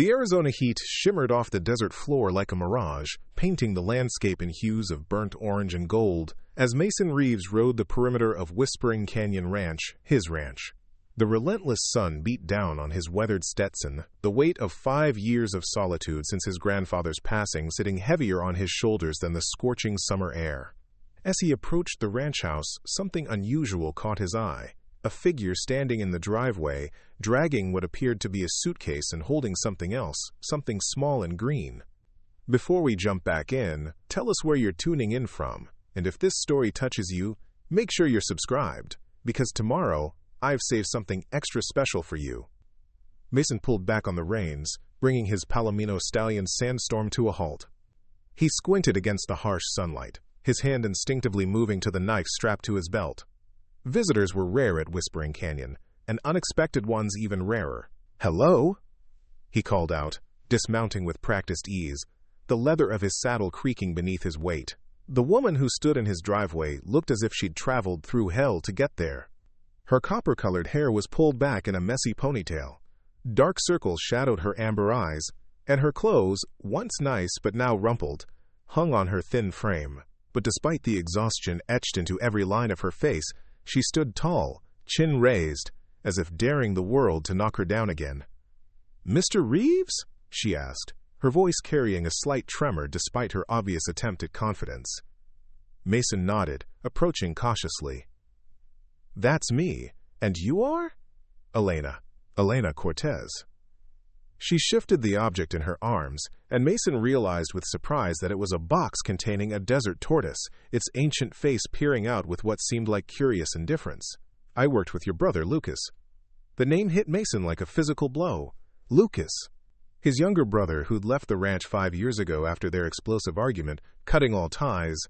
The Arizona heat shimmered off the desert floor like a mirage, painting the landscape in hues of burnt orange and gold, as Mason Reeves rode the perimeter of Whispering Canyon Ranch, his ranch. The relentless sun beat down on his weathered Stetson, the weight of 5 years of solitude since his grandfather's passing sitting heavier on his shoulders than the scorching summer air. As he approached the ranch house, something unusual caught his eye. A figure standing in the driveway, dragging what appeared to be a suitcase and holding something else, something small and green. Before we jump back in, tell us where you're tuning in from, and if this story touches you, make sure you're subscribed, because tomorrow, I've saved something extra special for you. Mason pulled back on the reins, bringing his palomino stallion Sandstorm to a halt. He squinted against the harsh sunlight, his hand instinctively moving to the knife strapped to his belt. Visitors were rare at Whispering Canyon, and unexpected ones even rarer. "Hello?" he called out, dismounting with practiced ease, the leather of his saddle creaking beneath his weight. The woman who stood in his driveway looked as if she'd traveled through hell to get there. Her copper-colored hair was pulled back in a messy ponytail. Dark circles shadowed her amber eyes, and her clothes, once nice but now rumpled, hung on her thin frame. But despite the exhaustion etched into every line of her face, she stood tall, chin raised, as if daring the world to knock her down again. "Mr. Reeves?" she asked, her voice carrying a slight tremor despite her obvious attempt at confidence. Mason nodded, approaching cautiously. "That's me. And you are?" Elena Cortez." She shifted the object in her arms, and Mason realized with surprise that it was a box containing a desert tortoise, its ancient face peering out with what seemed like curious indifference. "I worked with your brother, Lucas." The name hit Mason like a physical blow. Lucas. His younger brother, who'd left the ranch 5 years ago after their explosive argument, cutting all ties,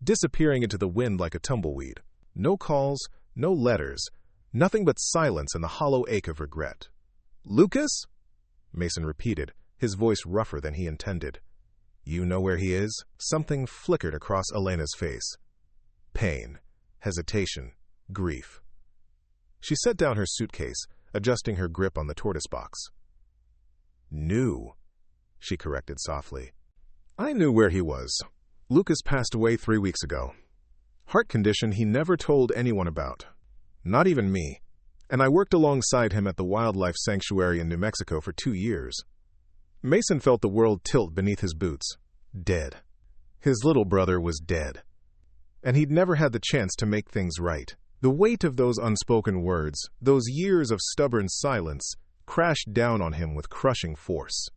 disappearing into the wind like a tumbleweed. No calls, no letters, nothing but silence and the hollow ache of regret. "Lucas?" Mason repeated, his voice rougher than he intended. "You know where he is?" Something flickered across Elena's face. Pain, hesitation, grief. She set down her suitcase, adjusting her grip on the tortoise box. "Knew," she corrected softly. "I knew where he was. Lucas passed away 3 weeks ago. Heart condition he never told anyone about. Not even me. And I worked alongside him at the wildlife sanctuary in New Mexico for 2 years. Mason felt the world tilt beneath his boots. Dead. His little brother was dead. And he'd never had the chance to make things right. The weight of those unspoken words, those years of stubborn silence, crashed down on him with crushing force.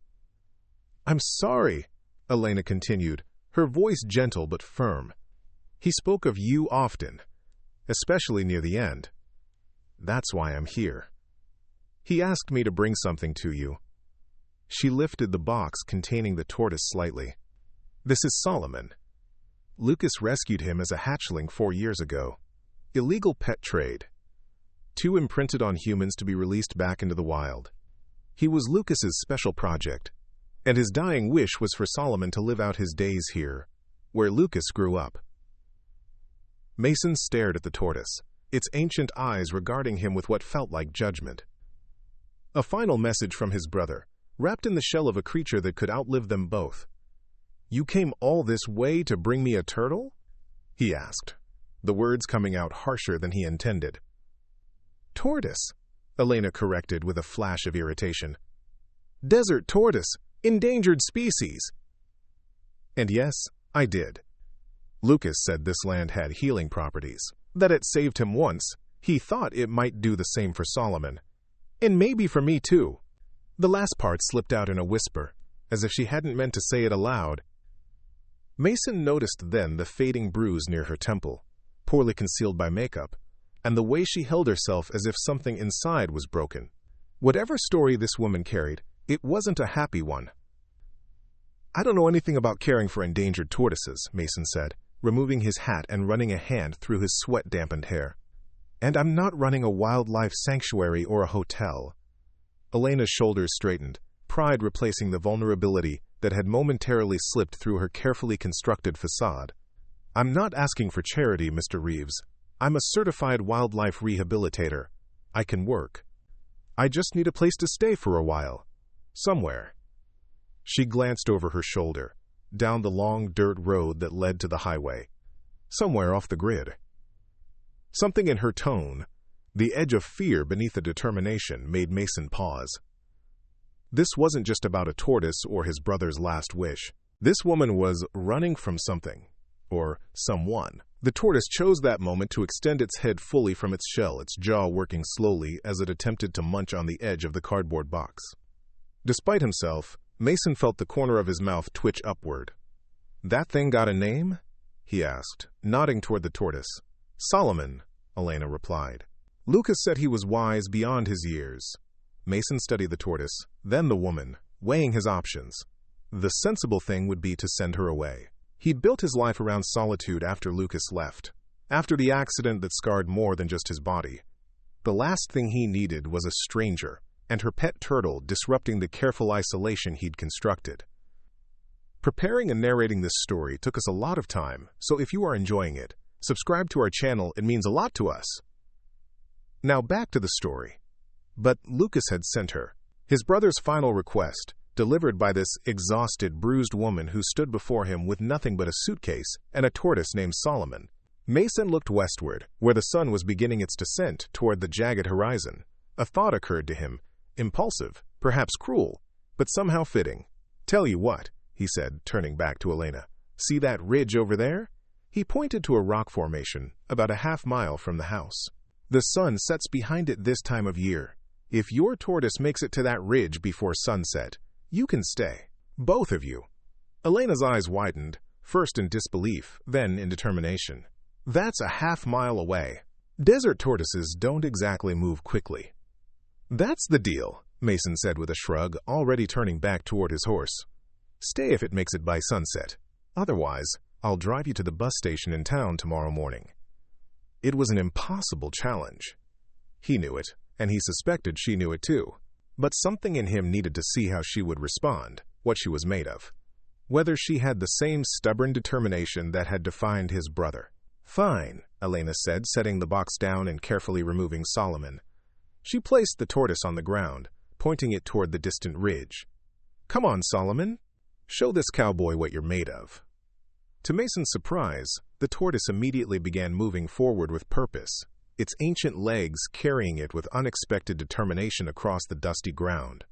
"I'm sorry," Elena continued, her voice gentle but firm. "He spoke of you often, especially near the end. That's why I'm here. He asked me to bring something to you." She lifted the box containing the tortoise slightly. "This is Solomon. Lucas rescued him as a hatchling 4 years ago. Illegal pet trade. Too imprinted on humans to be released back into the wild. He was Lucas's special project, and his dying wish was for Solomon to live out his days here, where Lucas grew up." Mason stared at the tortoise, its ancient eyes regarding him with what felt like judgment. A final message from his brother, wrapped in the shell of a creature that could outlive them both. "You came all this way to bring me a turtle?" he asked, the words coming out harsher than he intended. "Tortoise," Elena corrected with a flash of irritation. "Desert tortoise, endangered species." "And yes, I did. Lucas said this land had healing properties, that it saved him once. He thought it might do the same for Solomon. And maybe for me too." The last part slipped out in a whisper, as if she hadn't meant to say it aloud. Mason noticed then the fading bruise near her temple, poorly concealed by makeup, and the way she held herself as if something inside was broken. Whatever story this woman carried, it wasn't a happy one. "I don't know anything about caring for endangered tortoises," Mason said, removing his hat and running a hand through his sweat-dampened hair. "And I'm not running a wildlife sanctuary or a hotel." Elena's shoulders straightened, pride replacing the vulnerability that had momentarily slipped through her carefully constructed facade. "I'm not asking for charity, Mr. Reeves. I'm a certified wildlife rehabilitator. I can work. I just need a place to stay for a while. Somewhere. She glanced over her shoulder, down the long dirt road that led to the highway. Somewhere off the grid. Something in her tone, the edge of fear beneath the determination, made Mason pause. This wasn't just about a tortoise or his brother's last wish. This woman was running from something, or someone. The tortoise chose that moment to extend its head fully from its shell, its jaw working slowly as it attempted to munch on the edge of the cardboard box. Despite himself, Mason felt the corner of his mouth twitch upward. "That thing got a name?" he asked, nodding toward the tortoise. "Solomon," Elena replied. Lucas said he was wise beyond his years. Mason studied the tortoise, then the woman, weighing his options. The sensible thing would be to send her away. He'd built his life around solitude after Lucas left, after the accident that scarred more than just his body. The last thing he needed was a stranger, and her pet turtle disrupting the careful isolation he'd constructed. Preparing and narrating this story took us a lot of time, so if you are enjoying it, subscribe to our channel, it means a lot to us. Now back to the story. But Lucas had sent her. His brother's final request, delivered by this exhausted, bruised woman who stood before him with nothing but a suitcase and a tortoise named Solomon. Mason looked westward, where the sun was beginning its descent toward the jagged horizon. A thought occurred to him, impulsive, perhaps cruel, but somehow fitting. "Tell you what," he said, turning back to Elena. "See that ridge over there?" He pointed to a rock formation, about a half-mile from the house. "The sun sets behind it this time of year. If your tortoise makes it to that ridge before sunset, you can stay. Both of you." Elena's eyes widened, first in disbelief, then in determination. "That's a half-mile away. Desert tortoises don't exactly move quickly." "That's the deal," Mason said with a shrug, already turning back toward his horse. "Stay if it makes it by sunset. Otherwise, I'll drive you to the bus station in town tomorrow morning." It was an impossible challenge. He knew it, and he suspected she knew it too. But something in him needed to see how she would respond, what she was made of. Whether she had the same stubborn determination that had defined his brother. "Fine," Elena said, setting the box down and carefully removing Solomon. She placed the tortoise on the ground, pointing it toward the distant ridge. "Come on, Solomon. Show this cowboy what you're made of." To Mason's surprise, the tortoise immediately began moving forward with purpose, its ancient legs carrying it with unexpected determination across the dusty ground.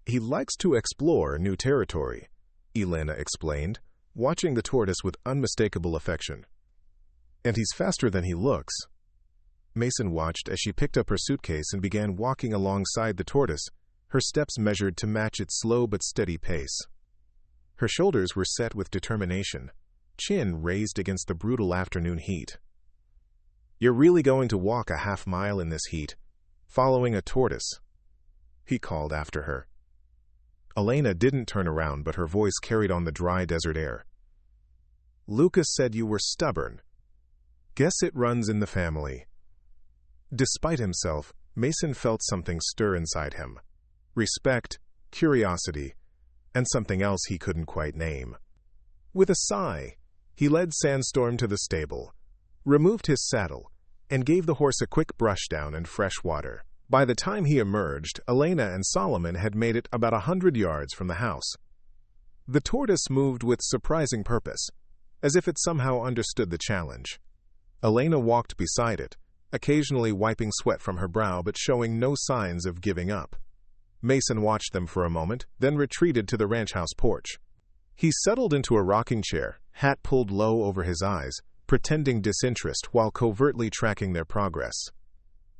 "He likes to explore new territory," Elena explained, watching the tortoise with unmistakable affection. "And he's faster than he looks." Mason watched as she picked up her suitcase and began walking alongside the tortoise, her steps measured to match its slow but steady pace. Her shoulders were set with determination, chin raised against the brutal afternoon heat. "You're really going to walk a half-mile in this heat, following a tortoise?" he called after her. Elena didn't turn around, but her voice carried on the dry desert air. "Lucas said you were stubborn. Guess it runs in the family." Despite himself, Mason felt something stir inside him. Respect, curiosity, and something else he couldn't quite name. With a sigh, he led Sandstorm to the stable, removed his saddle, and gave the horse a quick brush down and fresh water. By the time he emerged, Elena and Solomon had made it about 100 yards from the house. The tortoise moved with surprising purpose, as if it somehow understood the challenge. Elena walked beside it, occasionally wiping sweat from her brow but showing no signs of giving up. Mason watched them for a moment, then retreated to the ranch house porch. He settled into a rocking chair, hat pulled low over his eyes, pretending disinterest while covertly tracking their progress.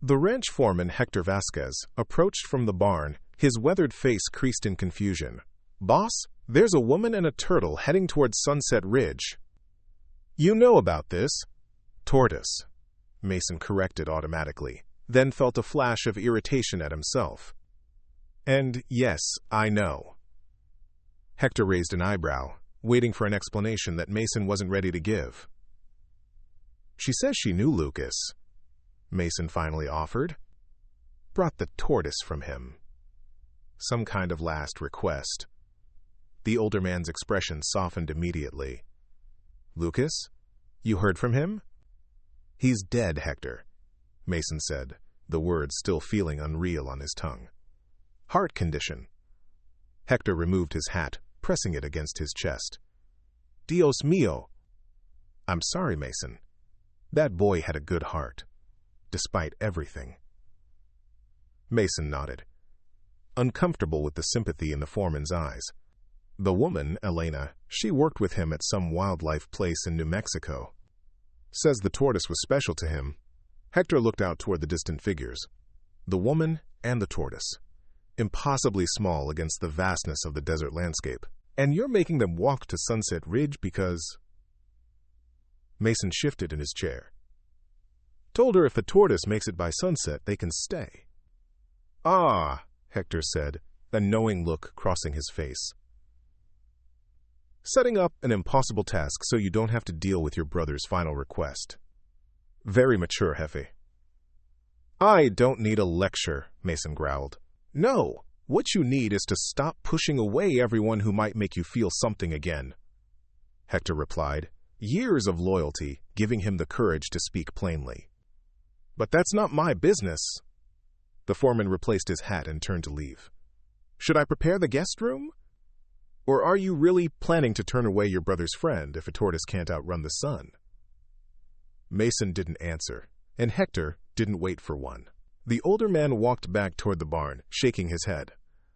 The ranch foreman, Hector Vasquez, approached from the barn, his weathered face creased in confusion. "Boss, there's a woman and a turtle heading toward Sunset Ridge." "You know about this?" "Tortoise," Mason corrected automatically, then felt a flash of irritation at himself. "And yes, I know." Hector raised an eyebrow, waiting for an explanation that Mason wasn't ready to give. "She says she knew Lucas," Mason finally offered. "Brought the tortoise from him. Some kind of last request." The older man's expression softened immediately. "Lucas? You heard from him?" "He's dead, Hector," Mason said, the words still feeling unreal on his tongue. "Heart condition." Hector removed his hat, pressing it against his chest. Dios mío! I'm sorry, Mason. That boy had a good heart, despite everything. Mason nodded, uncomfortable with the sympathy in the foreman's eyes. The woman, Elena, she worked with him at some wildlife place in New Mexico. Says the tortoise was special to him. Hector looked out toward the distant figures. The woman and the tortoise. Impossibly small against the vastness of the desert landscape. And you're making them walk to Sunset Ridge because... Mason shifted in his chair. Told her if the tortoise makes it by sunset, they can stay. Ah, Hector said, a knowing look crossing his face. Setting up an impossible task so you don't have to deal with your brother's final request. Very mature, Hefe. I don't need a lecture, Mason growled. No, what you need is to stop pushing away everyone who might make you feel something again. Hector replied, years of loyalty giving him the courage to speak plainly. But that's not my business. The foreman replaced his hat and turned to leave. Should I prepare the guest room? Or are you really planning to turn away your brother's friend if a tortoise can't outrun the sun? Mason didn't answer, and Hector didn't wait for one. The older man walked back toward the barn, shaking his head.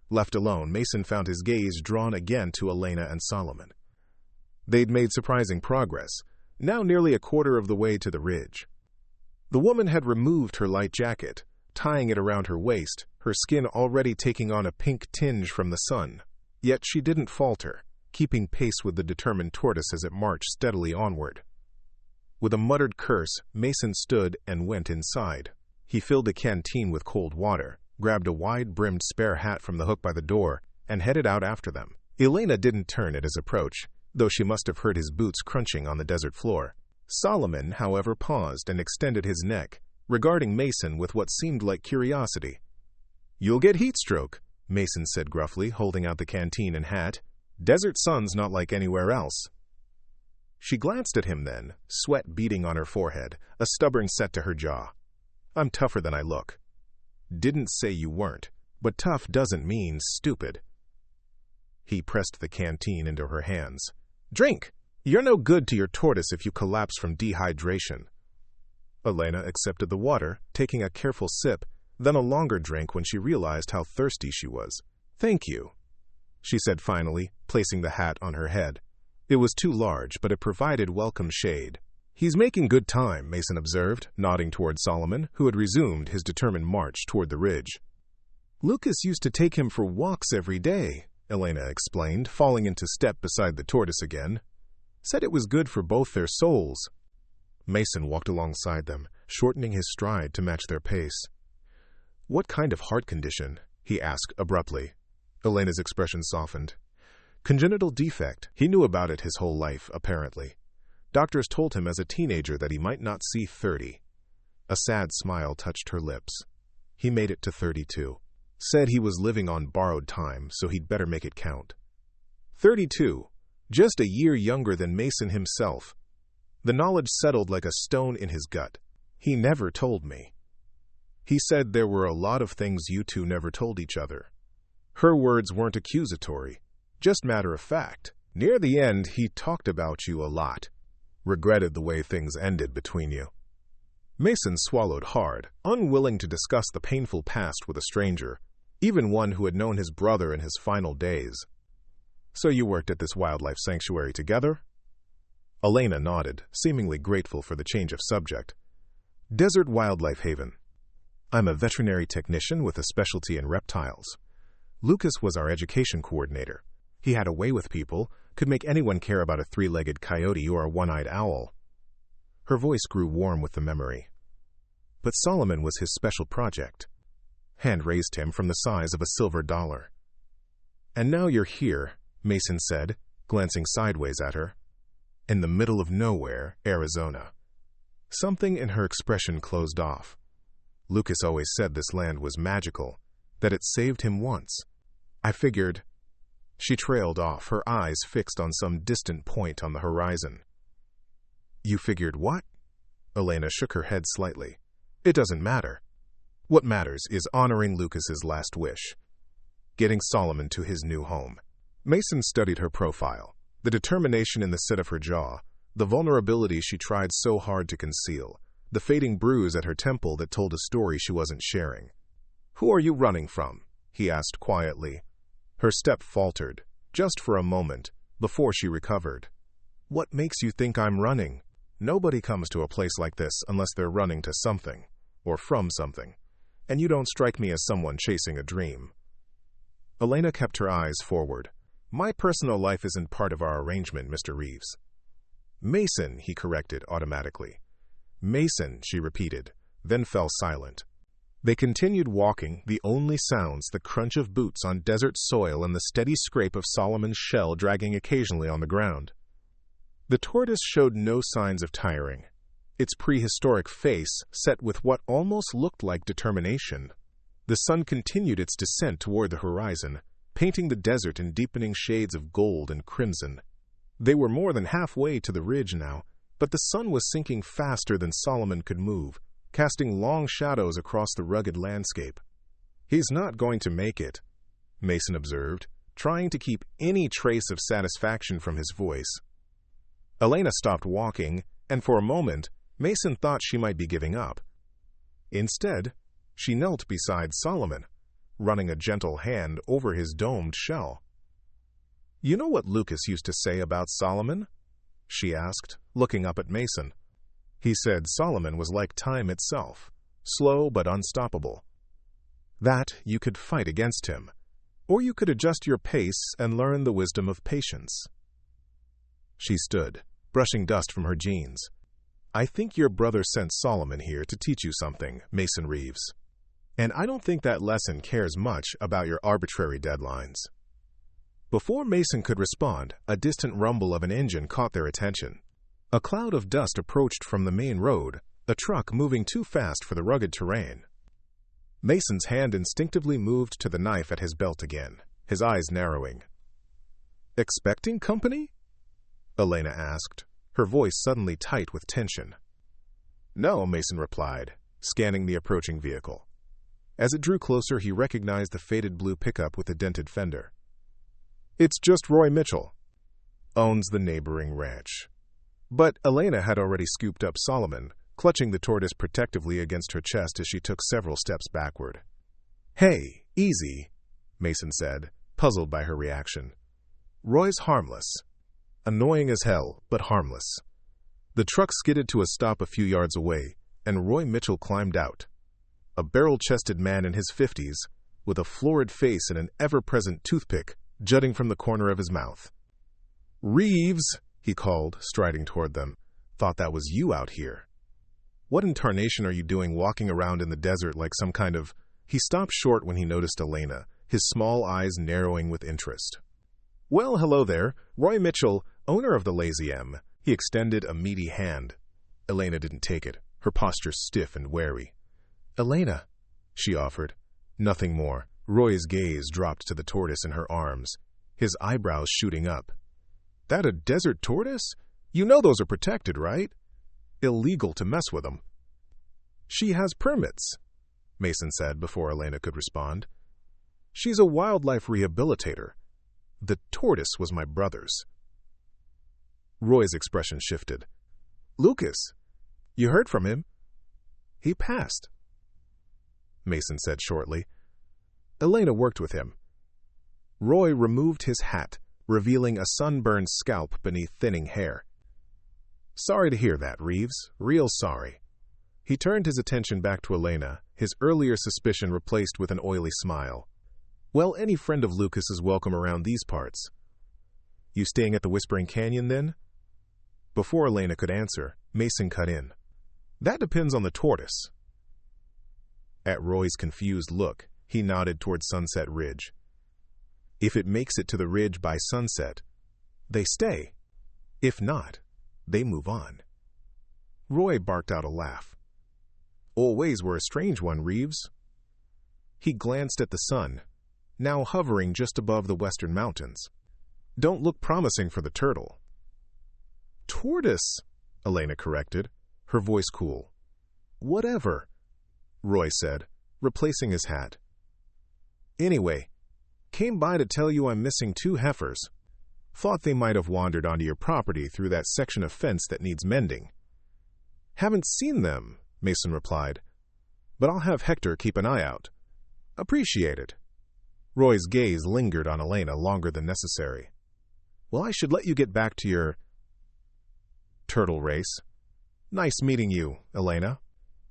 Left alone, Mason found his gaze drawn again to Elena and Solomon. They'd made surprising progress, now nearly a quarter of the way to the ridge. The woman had removed her light jacket, tying it around her waist, her skin already taking on a pink tinge from the sun. Yet she didn't falter, keeping pace with the determined tortoise as it marched steadily onward. With a muttered curse, Mason stood and went inside. He filled a canteen with cold water, grabbed a wide-brimmed spare hat from the hook by the door, and headed out after them. Elena didn't turn at his approach, though she must have heard his boots crunching on the desert floor. Solomon, however, paused and extended his neck, regarding Mason with what seemed like curiosity. You'll get heat stroke, Mason said gruffly, holding out the canteen and hat. Desert sun's not like anywhere else. She glanced at him then, sweat beading on her forehead, a stubborn set to her jaw. I'm tougher than I look. Didn't say you weren't, but tough doesn't mean stupid. He pressed the canteen into her hands. Drink! You're no good to your tortoise if you collapse from dehydration. Elena accepted the water, taking a careful sip, then a longer drink when she realized how thirsty she was. Thank you, she said finally, placing the hat on her head. It was too large, but it provided welcome shade. He's making good time, Mason observed, nodding toward Solomon, who had resumed his determined march toward the ridge. Lucas used to take him for walks every day, Elena explained, falling into step beside the tortoise again. Said it was good for both their souls. Mason walked alongside them, shortening his stride to match their pace. What kind of heart condition? He asked abruptly. Elena's expression softened. Congenital defect. He knew about it his whole life, apparently. Doctors told him as a teenager that he might not see 30. A sad smile touched her lips. He made it to 32. Said he was living on borrowed time, so he'd better make it count. 32. Just a year younger than Mason himself. The knowledge settled like a stone in his gut. He never told me. He said there were a lot of things you two never told each other. Her words weren't accusatory, just matter of fact. Near the end, he talked about you a lot. Regretted the way things ended between you. Mason swallowed hard, unwilling to discuss the painful past with a stranger, even one who had known his brother in his final days. So you worked at this wildlife sanctuary together? Elena nodded, seemingly grateful for the change of subject. Desert Wildlife Haven. I'm a veterinary technician with a specialty in reptiles. Lucas was our education coordinator. He had a way with people, could make anyone care about a three-legged coyote or a one-eyed owl. Her voice grew warm with the memory. But Solomon was his special project. Hand raised him from the size of a silver dollar. And now you're here, Mason said, glancing sideways at her. In the middle of nowhere, Arizona. Something in her expression closed off. Lucas always said this land was magical, that it saved him once. I figured... She trailed off, her eyes fixed on some distant point on the horizon. You figured what? Elena shook her head slightly. It doesn't matter. What matters is honoring Lucas's last wish. getting Solomon to his new home. Mason studied her profile, the determination in the set of her jaw, the vulnerability she tried so hard to conceal, the fading bruise at her temple that told a story she wasn't sharing. "Who are you running from?" he asked quietly. Her step faltered, just for a moment, before she recovered. "What makes you think I'm running? Nobody comes to a place like this unless they're running to something, or from something, and you don't strike me as someone chasing a dream." Elena kept her eyes forward. "My personal life isn't part of our arrangement, Mr. Reeves." "Mason," he corrected automatically. "Mason," she repeated, then fell silent. They continued walking, the only sounds the crunch of boots on desert soil and the steady scrape of Solomon's shell dragging occasionally on the ground. The tortoise showed no signs of tiring, its prehistoric face set with what almost looked like determination. The sun continued its descent toward the horizon, painting the desert in deepening shades of gold and crimson. They were more than halfway to the ridge now, but the sun was sinking faster than Solomon could move, casting long shadows across the rugged landscape. "He's not going to make it," Mason observed, trying to keep any trace of satisfaction from his voice. Elena stopped walking, and for a moment, Mason thought she might be giving up. Instead, she knelt beside Solomon, running a gentle hand over his domed shell. "You know what Lucas used to say about Solomon?" she asked, looking up at Mason. "He said Solomon was like time itself, slow but unstoppable. That you could fight against him, or you could adjust your pace and learn the wisdom of patience." She stood, brushing dust from her jeans. "I think your brother sent Solomon here to teach you something, Mason Reeves. And I don't think that lesson cares much about your arbitrary deadlines." Before Mason could respond, a distant rumble of an engine caught their attention. A cloud of dust approached from the main road, a truck moving too fast for the rugged terrain. Mason's hand instinctively moved to the knife at his belt again, his eyes narrowing. "Expecting company?" Elena asked, her voice suddenly tight with tension. "No," Mason replied, scanning the approaching vehicle. As it drew closer, he recognized the faded blue pickup with the dented fender. "It's just Roy Mitchell. Owns the neighboring ranch." But Elena had already scooped up Solomon, clutching the tortoise protectively against her chest as she took several steps backward. "Hey, easy," Mason said, puzzled by her reaction. "Roy's harmless. Annoying as hell, but harmless." The truck skidded to a stop a few yards away, and Roy Mitchell climbed out. A barrel-chested man in his 50s, with a florid face and an ever-present toothpick jutting from the corner of his mouth. "Reeves," he called, striding toward them. "Thought that was you out here. What in tarnation are you doing walking around in the desert like some kind of—" He stopped short when he noticed Elena, his small eyes narrowing with interest. "Well, hello there. Roy Mitchell, owner of the Lazy M." He extended a meaty hand. Elena didn't take it, her posture stiff and wary. "Elena," she offered. Nothing more. Roy's gaze dropped to the tortoise in her arms, his eyebrows shooting up. "That a desert tortoise? You know those are protected, right? Illegal to mess with them." "She has permits," Mason said before Elena could respond. "She's a wildlife rehabilitator. The tortoise was my brother's." Roy's expression shifted. "Lucas, you heard from him?" "He passed," Mason said shortly. "Elena worked with him." Roy removed his hat, revealing a sunburned scalp beneath thinning hair. "Sorry to hear that, Reeves. Real sorry." He turned his attention back to Elena, his earlier suspicion replaced with an oily smile. "Well, any friend of Lucas is welcome around these parts." "You staying at the Whispering Canyon, then?" Before Elena could answer, Mason cut in. "That depends on the tortoise." At Roy's confused look, he nodded toward Sunset Ridge. "If it makes it to the ridge by sunset, they stay. If not, they move on." Roy barked out a laugh. "Always were a strange one, Reeves." He glanced at the sun, now hovering just above the western mountains. "Don't look promising for the turtle." "Tortoise," Elena corrected, her voice cool. "Whatever," Roy said, replacing his hat. "Anyway, Came by to tell you I'm missing 2 heifers. Thought they might have wandered onto your property through that section of fence that needs mending. Haven't seen them, Mason replied, but I'll have Hector keep an eye out. Appreciate it. Roy's gaze lingered on Elena longer than necessary. Well, I should let you get back to your turtle race. Nice meeting you, Elena.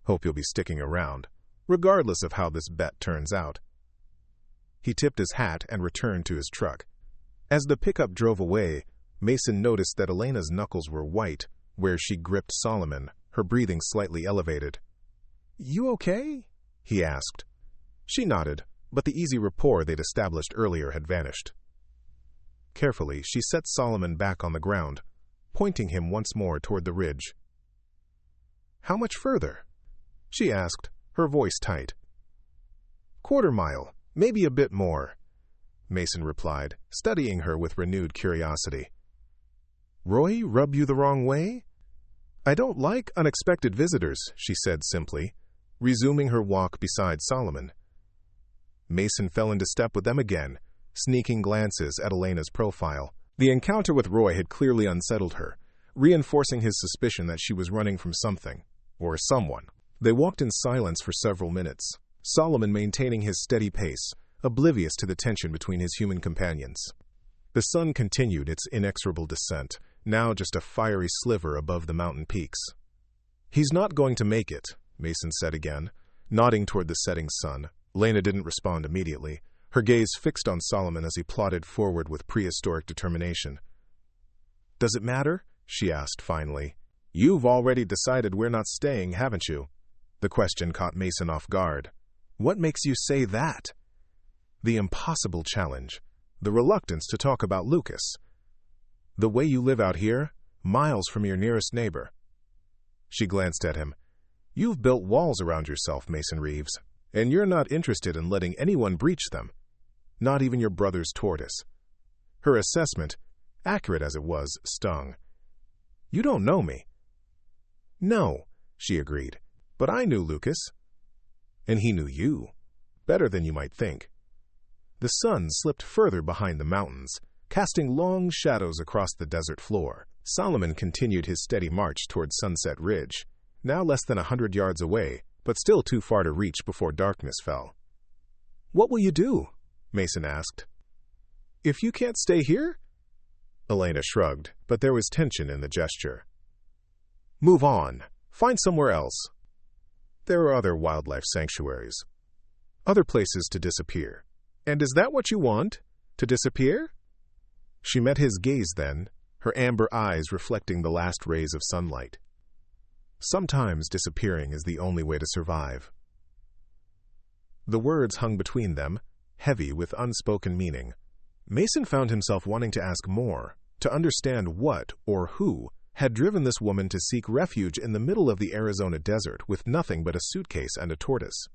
Hope you'll be sticking around, regardless of how this bet turns out. He tipped his hat and returned to his truck. As the pickup drove away, Mason noticed that Elena's knuckles were white, where she gripped Solomon, her breathing slightly elevated. You okay? He asked. She nodded, but the easy rapport they'd established earlier had vanished. Carefully, she set Solomon back on the ground, pointing him once more toward the ridge. How much further? She asked, her voice tight. 1/4 mile, maybe a bit more, Mason replied, studying her with renewed curiosity. Roy rub you the wrong way? I don't like unexpected visitors, she said simply, resuming her walk beside Solomon. Mason fell into step with them again, sneaking glances at Elena's profile. The encounter with Roy had clearly unsettled her, reinforcing his suspicion that she was running from something, or someone. They walked in silence for several minutes, Solomon maintaining his steady pace, oblivious to the tension between his human companions. The sun continued its inexorable descent, now just a fiery sliver above the mountain peaks. He's not going to make it, Mason said again, nodding toward the setting sun. Elena didn't respond immediately, her gaze fixed on Solomon as he plodded forward with prehistoric determination. Does it matter? She asked finally. You've already decided we're not staying, haven't you? The question caught Mason off guard. What makes you say that? The impossible challenge, the reluctance to talk about Lucas. The way you live out here, miles from your nearest neighbor. She glanced at him. You've built walls around yourself, Mason Reeves, and you're not interested in letting anyone breach them, not even your brother's tortoise. Her assessment, accurate as it was, stung. You don't know me. No, she agreed, but I knew Lucas. And he knew you, better than you might think. The sun slipped further behind the mountains, casting long shadows across the desert floor. Solomon continued his steady march toward Sunset Ridge, now less than 100 yards away, but still too far to reach before darkness fell. What will you do? Mason asked. If you can't stay here? Elena shrugged, but there was tension in the gesture. Move on. Find somewhere else. There are other wildlife sanctuaries. Other places to disappear. And is that what you want? To disappear? She met his gaze then, her amber eyes reflecting the last rays of sunlight. Sometimes disappearing is the only way to survive. The words hung between them, heavy with unspoken meaning. Mason found himself wanting to ask more, to understand what or who had driven this woman to seek refuge in the middle of the Arizona desert with nothing but a suitcase and a tortoise.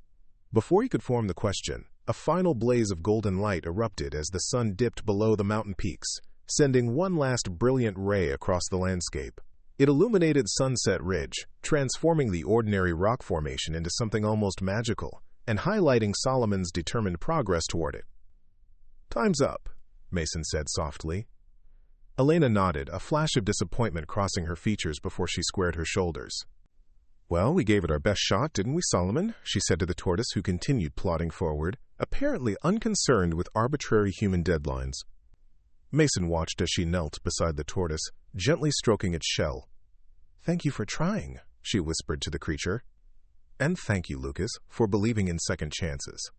Before he could form the question, a final blaze of golden light erupted as the sun dipped below the mountain peaks, sending one last brilliant ray across the landscape. It illuminated Sunset Ridge, transforming the ordinary rock formation into something almost magical, and highlighting Solomon's determined progress toward it. Time's up, Mason said softly. Elena nodded, a flash of disappointment crossing her features before she squared her shoulders. Well, we gave it our best shot, didn't we, Solomon? She said to the tortoise, who continued plodding forward, apparently unconcerned with arbitrary human deadlines. Mason watched as she knelt beside the tortoise, gently stroking its shell. Thank you for trying, she whispered to the creature. And thank you, Lucas, for believing in second chances.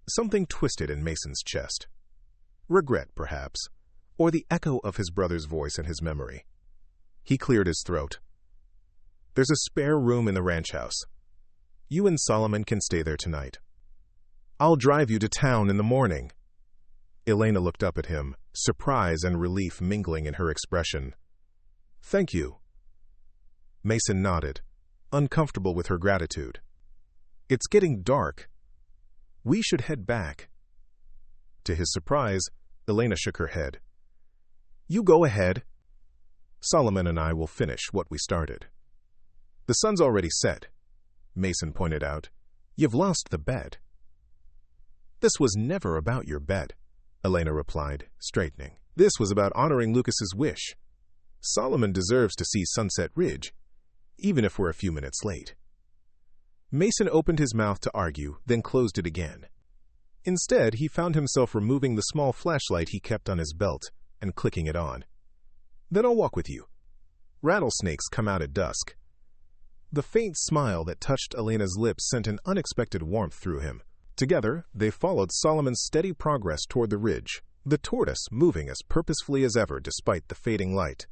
Something twisted in Mason's chest. Regret, perhaps, or the echo of his brother's voice in his memory. He cleared his throat. There's a spare room in the ranch house. You and Solomon can stay there tonight. I'll drive you to town in the morning. Elena looked up at him, surprise and relief mingling in her expression. Thank you. Mason nodded, uncomfortable with her gratitude. It's getting dark. We should head back. To his surprise, Elena shook her head. You go ahead. Solomon and I will finish what we started. The sun's already set, Mason pointed out. You've lost the bet. "This was never about your bet," Elena replied, straightening. "This was about honoring Lucas's wish. Solomon deserves to see Sunset Ridge, even if we're a few minutes late." Mason opened his mouth to argue, then closed it again. Instead, he found himself removing the small flashlight he kept on his belt and clicking it on. "Then I'll walk with you. Rattlesnakes come out at dusk." The faint smile that touched Elena's lips sent an unexpected warmth through him. Together, they followed Solomon's steady progress toward the ridge, the tortoise moving as purposefully as ever despite the fading light.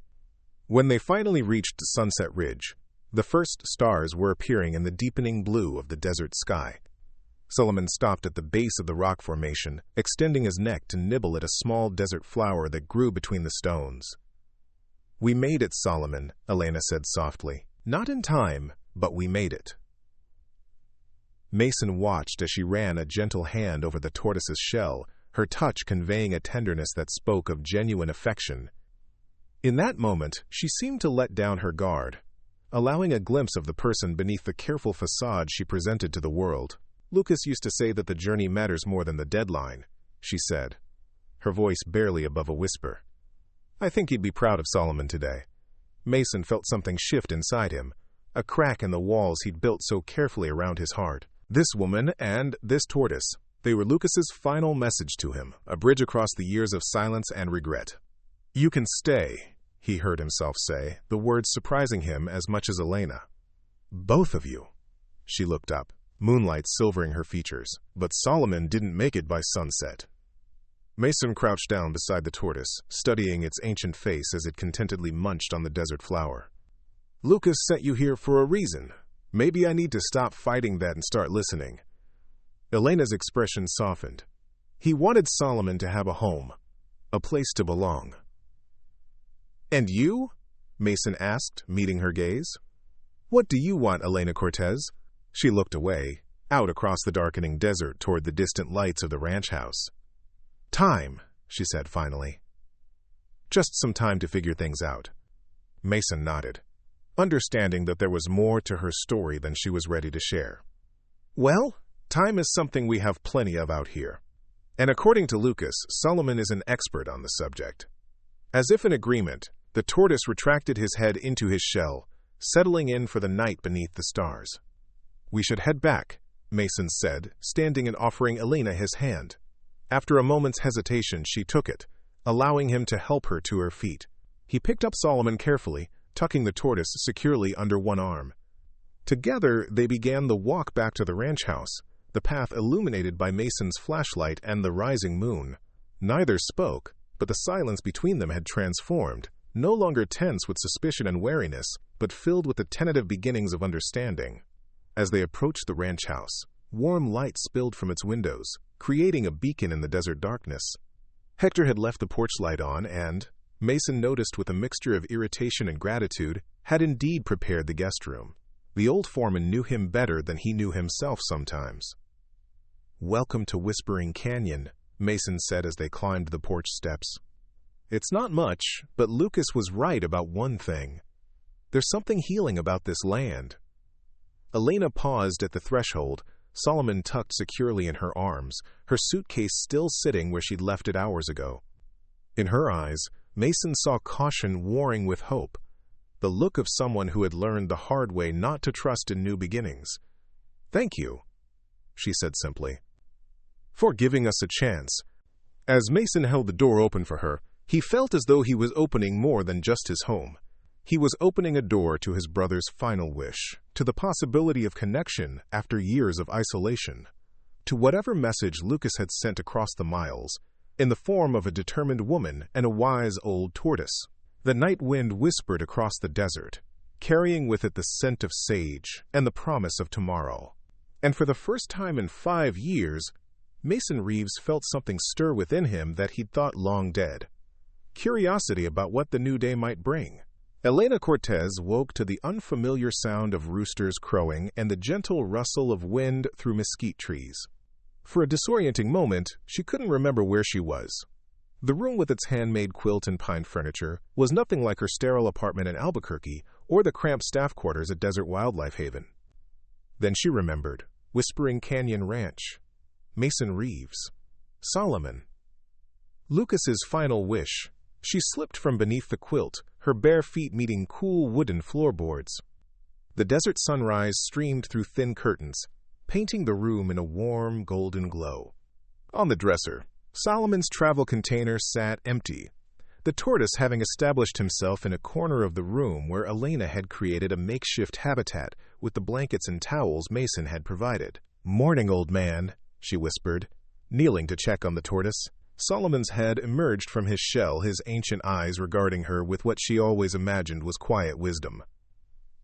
When they finally reached Sunset Ridge, the first stars were appearing in the deepening blue of the desert sky. Solomon stopped at the base of the rock formation, extending his neck to nibble at a small desert flower that grew between the stones. "We made it, Solomon," Elena said softly. "Not in time, but we made it." Mason watched as she ran a gentle hand over the tortoise's shell, her touch conveying a tenderness that spoke of genuine affection. In that moment, she seemed to let down her guard, allowing a glimpse of the person beneath the careful facade she presented to the world. "Lucas used to say that the journey matters more than the deadline," she said, her voice barely above a whisper. "I think he'd be proud of Solomon today." Mason felt something shift inside him, a crack in the walls he'd built so carefully around his heart. This woman and this tortoise, they were Lucas's final message to him, a bridge across the years of silence and regret. "You can stay," he heard himself say, the words surprising him as much as Elena. "Both of you." She looked up, moonlight silvering her features, but Solomon didn't make it by sunset. Mason crouched down beside the tortoise, studying its ancient face as it contentedly munched on the desert flower. "Lucas sent you here for a reason. Maybe I need to stop fighting that and start listening." Elena's expression softened. He wanted Solomon to have a home, a place to belong. "And you?" Mason asked, meeting her gaze. "What do you want, Elena Cortez?" She looked away, out across the darkening desert toward the distant lights of the ranch house. "Time," she said finally. "Just some time to figure things out." Mason nodded, understanding that there was more to her story than she was ready to share. "Well, time is something we have plenty of out here. And according to Lucas, Solomon is an expert on the subject." As if in agreement, the tortoise retracted his head into his shell, settling in for the night beneath the stars. "We should head back," Mason said, standing and offering Elena his hand. After a moment's hesitation, she took it, allowing him to help her to her feet. He picked up Solomon carefully, tucking the tortoise securely under one arm. Together, they began the walk back to the ranch house, the path illuminated by Mason's flashlight and the rising moon. Neither spoke, but the silence between them had transformed, no longer tense with suspicion and wariness, but filled with the tentative beginnings of understanding. As they approached the ranch house, warm light spilled from its windows, creating a beacon in the desert darkness. Hector had left the porch light on and, Mason noticed with a mixture of irritation and gratitude, had indeed prepared the guest room. The old foreman knew him better than he knew himself sometimes. "Welcome to Whispering Canyon," Mason said as they climbed the porch steps. "It's not much, but Lucas was right about one thing. There's something healing about this land." Elena paused at the threshold, Solomon tucked securely in her arms, her suitcase still sitting where she'd left it hours ago. In her eyes, Mason saw caution warring with hope, the look of someone who had learned the hard way not to trust in new beginnings. "Thank you," she said simply, "for giving us a chance." As Mason held the door open for her, he felt as though he was opening more than just his home. He was opening a door to his brother's final wish, to the possibility of connection after years of isolation, to whatever message Lucas had sent across the miles, in the form of a determined woman and a wise old tortoise. The night wind whispered across the desert, carrying with it the scent of sage and the promise of tomorrow. And for the first time in 5 years, Mason Reeves felt something stir within him that he'd thought long dead. Curiosity about what the new day might bring. Elena Cortez woke to the unfamiliar sound of roosters crowing and the gentle rustle of wind through mesquite trees. For a disorienting moment, she couldn't remember where she was. The room with its handmade quilt and pine furniture was nothing like her sterile apartment in Albuquerque or the cramped staff quarters at Desert Wildlife Haven. Then she remembered Whispering Canyon Ranch. Mason Reeves. Solomon. Lucas's final wish. She slipped from beneath the quilt, her bare feet meeting cool wooden floorboards. The desert sunrise streamed through thin curtains, painting the room in a warm, golden glow. On the dresser, Solomon's travel container sat empty, the tortoise having established himself in a corner of the room where Elena had created a makeshift habitat with the blankets and towels Mason had provided. "Morning, old man," she whispered, kneeling to check on the tortoise. Solomon's head emerged from his shell, his ancient eyes regarding her with what she always imagined was quiet wisdom.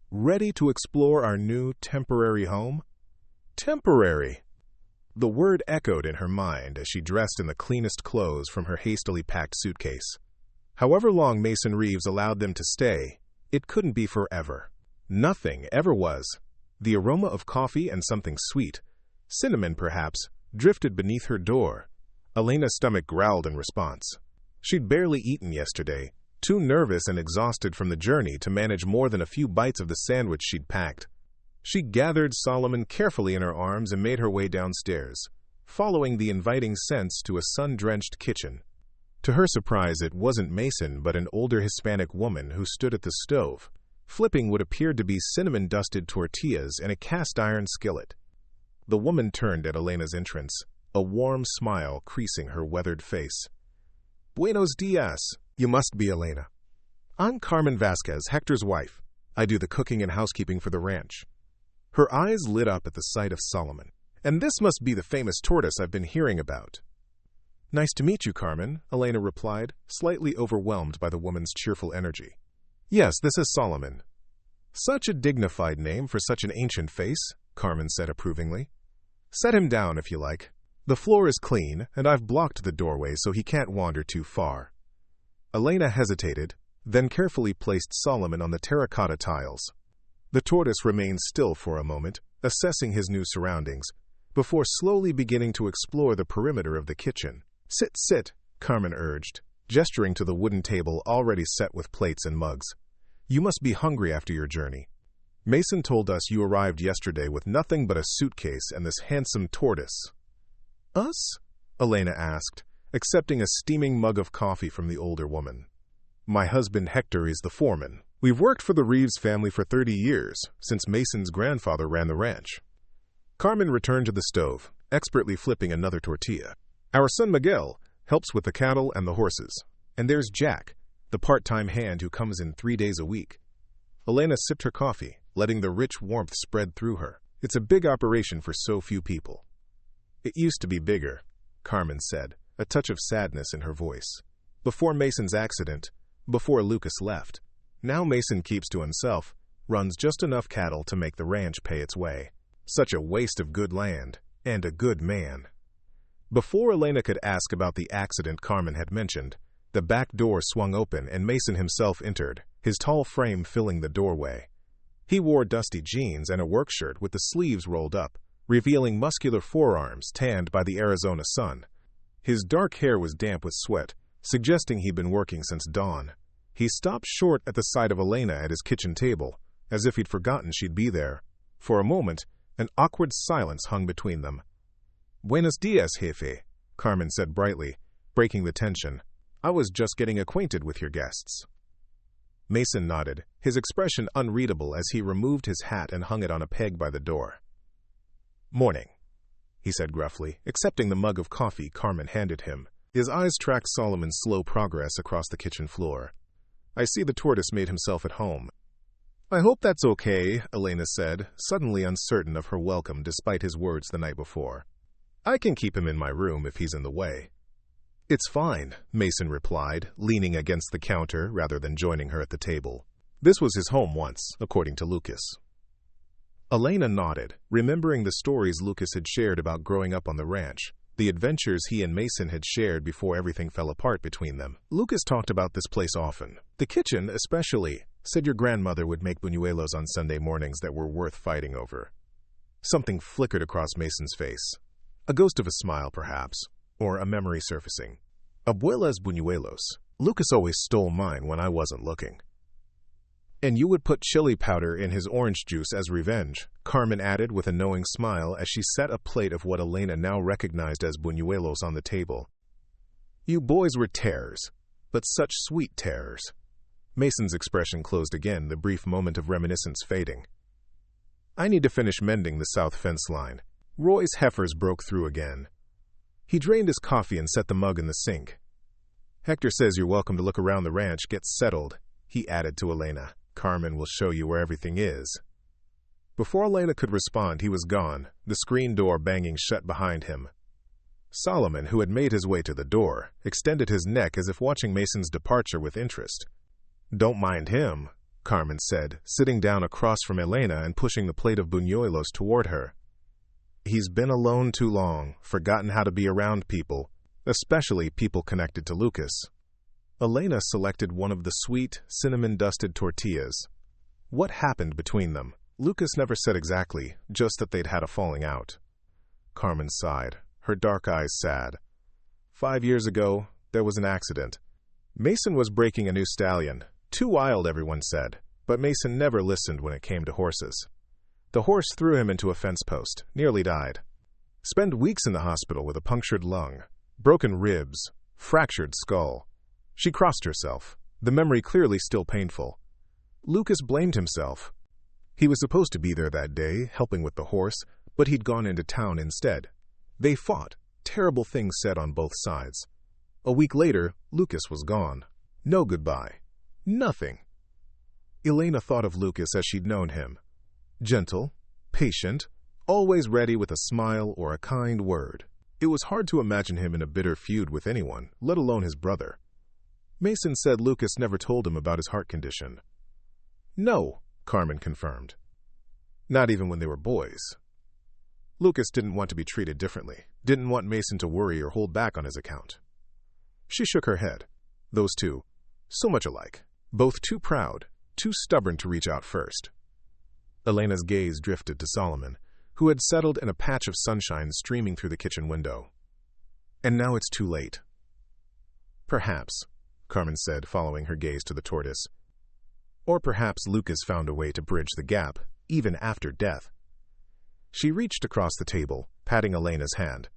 "Ready to explore our new temporary home?" Temporary! The word echoed in her mind as she dressed in the cleanest clothes from her hastily packed suitcase. However long Mason Reeves allowed them to stay, it couldn't be forever. Nothing ever was. The aroma of coffee and something sweet, cinnamon perhaps, drifted beneath her door. Elena's stomach growled in response. She'd barely eaten yesterday, too nervous and exhausted from the journey to manage more than a few bites of the sandwich she'd packed. She gathered Solomon carefully in her arms and made her way downstairs, following the inviting scents to a sun-drenched kitchen. To her surprise, it wasn't Mason but an older Hispanic woman who stood at the stove, flipping what appeared to be cinnamon-dusted tortillas in a cast-iron skillet. The woman turned at Elena's entrance, a warm smile creasing her weathered face. "Buenos dias. You must be Elena. I'm Carmen Vasquez, Hector's wife. I do the cooking and housekeeping for the ranch." Her eyes lit up at the sight of Solomon. "And this must be the famous tortoise I've been hearing about." "Nice to meet you, Carmen," Elena replied, slightly overwhelmed by the woman's cheerful energy. "Yes, this is Solomon." "Such a dignified name for such an ancient face," Carmen said approvingly. "Set him down if you like. The floor is clean, and I've blocked the doorway so he can't wander too far." Elena hesitated, then carefully placed Solomon on the terracotta tiles. The tortoise remained still for a moment, assessing his new surroundings, before slowly beginning to explore the perimeter of the kitchen. "Sit, sit," Carmen urged, gesturing to the wooden table already set with plates and mugs. "You must be hungry after your journey. Mason told us you arrived yesterday with nothing but a suitcase and this handsome tortoise." "Us?" Elena asked, accepting a steaming mug of coffee from the older woman. "My husband Hector is the foreman. We've worked for the Reeves family for 30 years, since Mason's grandfather ran the ranch." Carmen returned to the stove, expertly flipping another tortilla. "Our son Miguel helps with the cattle and the horses. And there's Jack, the part-time hand who comes in 3 days a week." Elena sipped her coffee, letting the rich warmth spread through her. "It's a big operation for so few people." "It used to be bigger," Carmen said, a touch of sadness in her voice. "Before Mason's accident, before Lucas left. Now Mason keeps to himself, runs just enough cattle to make the ranch pay its way. Such a waste of good land, and a good man." Before Elena could ask about the accident Carmen had mentioned, the back door swung open and Mason himself entered, his tall frame filling the doorway. He wore dusty jeans and a work shirt with the sleeves rolled up, revealing muscular forearms tanned by the Arizona sun. His dark hair was damp with sweat, suggesting he'd been working since dawn. He stopped short at the sight of Elena at his kitchen table, as if he'd forgotten she'd be there. For a moment, an awkward silence hung between them. "Buenos dias, jefe," Carmen said brightly, breaking the tension. "I was just getting acquainted with your guests." Mason nodded, his expression unreadable as he removed his hat and hung it on a peg by the door. "Morning," he said gruffly, accepting the mug of coffee Carmen handed him. His eyes tracked Solomon's slow progress across the kitchen floor. "I see the tortoise made himself at home." "I hope that's okay," Elena said, suddenly uncertain of her welcome despite his words the night before. "I can keep him in my room if he's in the way." "It's fine," Mason replied, leaning against the counter rather than joining her at the table. This was his home once, according to Lucas. Elena nodded, remembering the stories Lucas had shared about growing up on the ranch, the adventures he and Mason had shared before everything fell apart between them. Lucas talked about this place often. The kitchen, especially, said your grandmother would make buñuelos on Sunday mornings that were worth fighting over. Something flickered across Mason's face. A ghost of a smile, perhaps, or a memory surfacing. "Abuela's buñuelos. Lucas always stole mine when I wasn't looking." And you would put chili powder in his orange juice as revenge, Carmen added with a knowing smile as she set a plate of what Elena now recognized as buñuelos on the table. You boys were terrors, but such sweet terrors. Mason's expression closed again, the brief moment of reminiscence fading. I need to finish mending the south fence line. Roy's heifers broke through again. He drained his coffee and set the mug in the sink. Hector says you're welcome to look around the ranch, get settled, he added to Elena. Carmen will show you where everything is. Before Elena could respond, he was gone, the screen door banging shut behind him. Solomon, who had made his way to the door, extended his neck as if watching Mason's departure with interest. Don't mind him, Carmen said, sitting down across from Elena and pushing the plate of buñuelos toward her. He's been alone too long, forgotten how to be around people, especially people connected to Lucas. Elena selected one of the sweet, cinnamon-dusted tortillas. What happened between them? Lucas never said exactly, just that they'd had a falling out. Carmen sighed, her dark eyes sad. 5 years ago, there was an accident. Mason was breaking a new stallion. Too wild, everyone said, but Mason never listened when it came to horses. The horse threw him into a fence post, nearly died. Spent weeks in the hospital with a punctured lung, broken ribs, fractured skull. She crossed herself, the memory clearly still painful. Lucas blamed himself. He was supposed to be there that day, helping with the horse, but he'd gone into town instead. They fought, terrible things said on both sides. A week later, Lucas was gone. No goodbye. Nothing. Elena thought of Lucas as she'd known him. Gentle, patient, always ready with a smile or a kind word. It was hard to imagine him in a bitter feud with anyone, let alone his brother. Mason said Lucas never told him about his heart condition. No, Carmen confirmed. Not even when they were boys. Lucas didn't want to be treated differently, didn't want Mason to worry or hold back on his account. She shook her head. Those two, so much alike, both too proud, too stubborn to reach out first. Elena's gaze drifted to Solomon, who had settled in a patch of sunshine streaming through the kitchen window. And now it's too late. Perhaps, Carmen said, following her gaze to the tortoise. Or perhaps Lucas found a way to bridge the gap, even after death. She reached across the table, patting Elena's hand.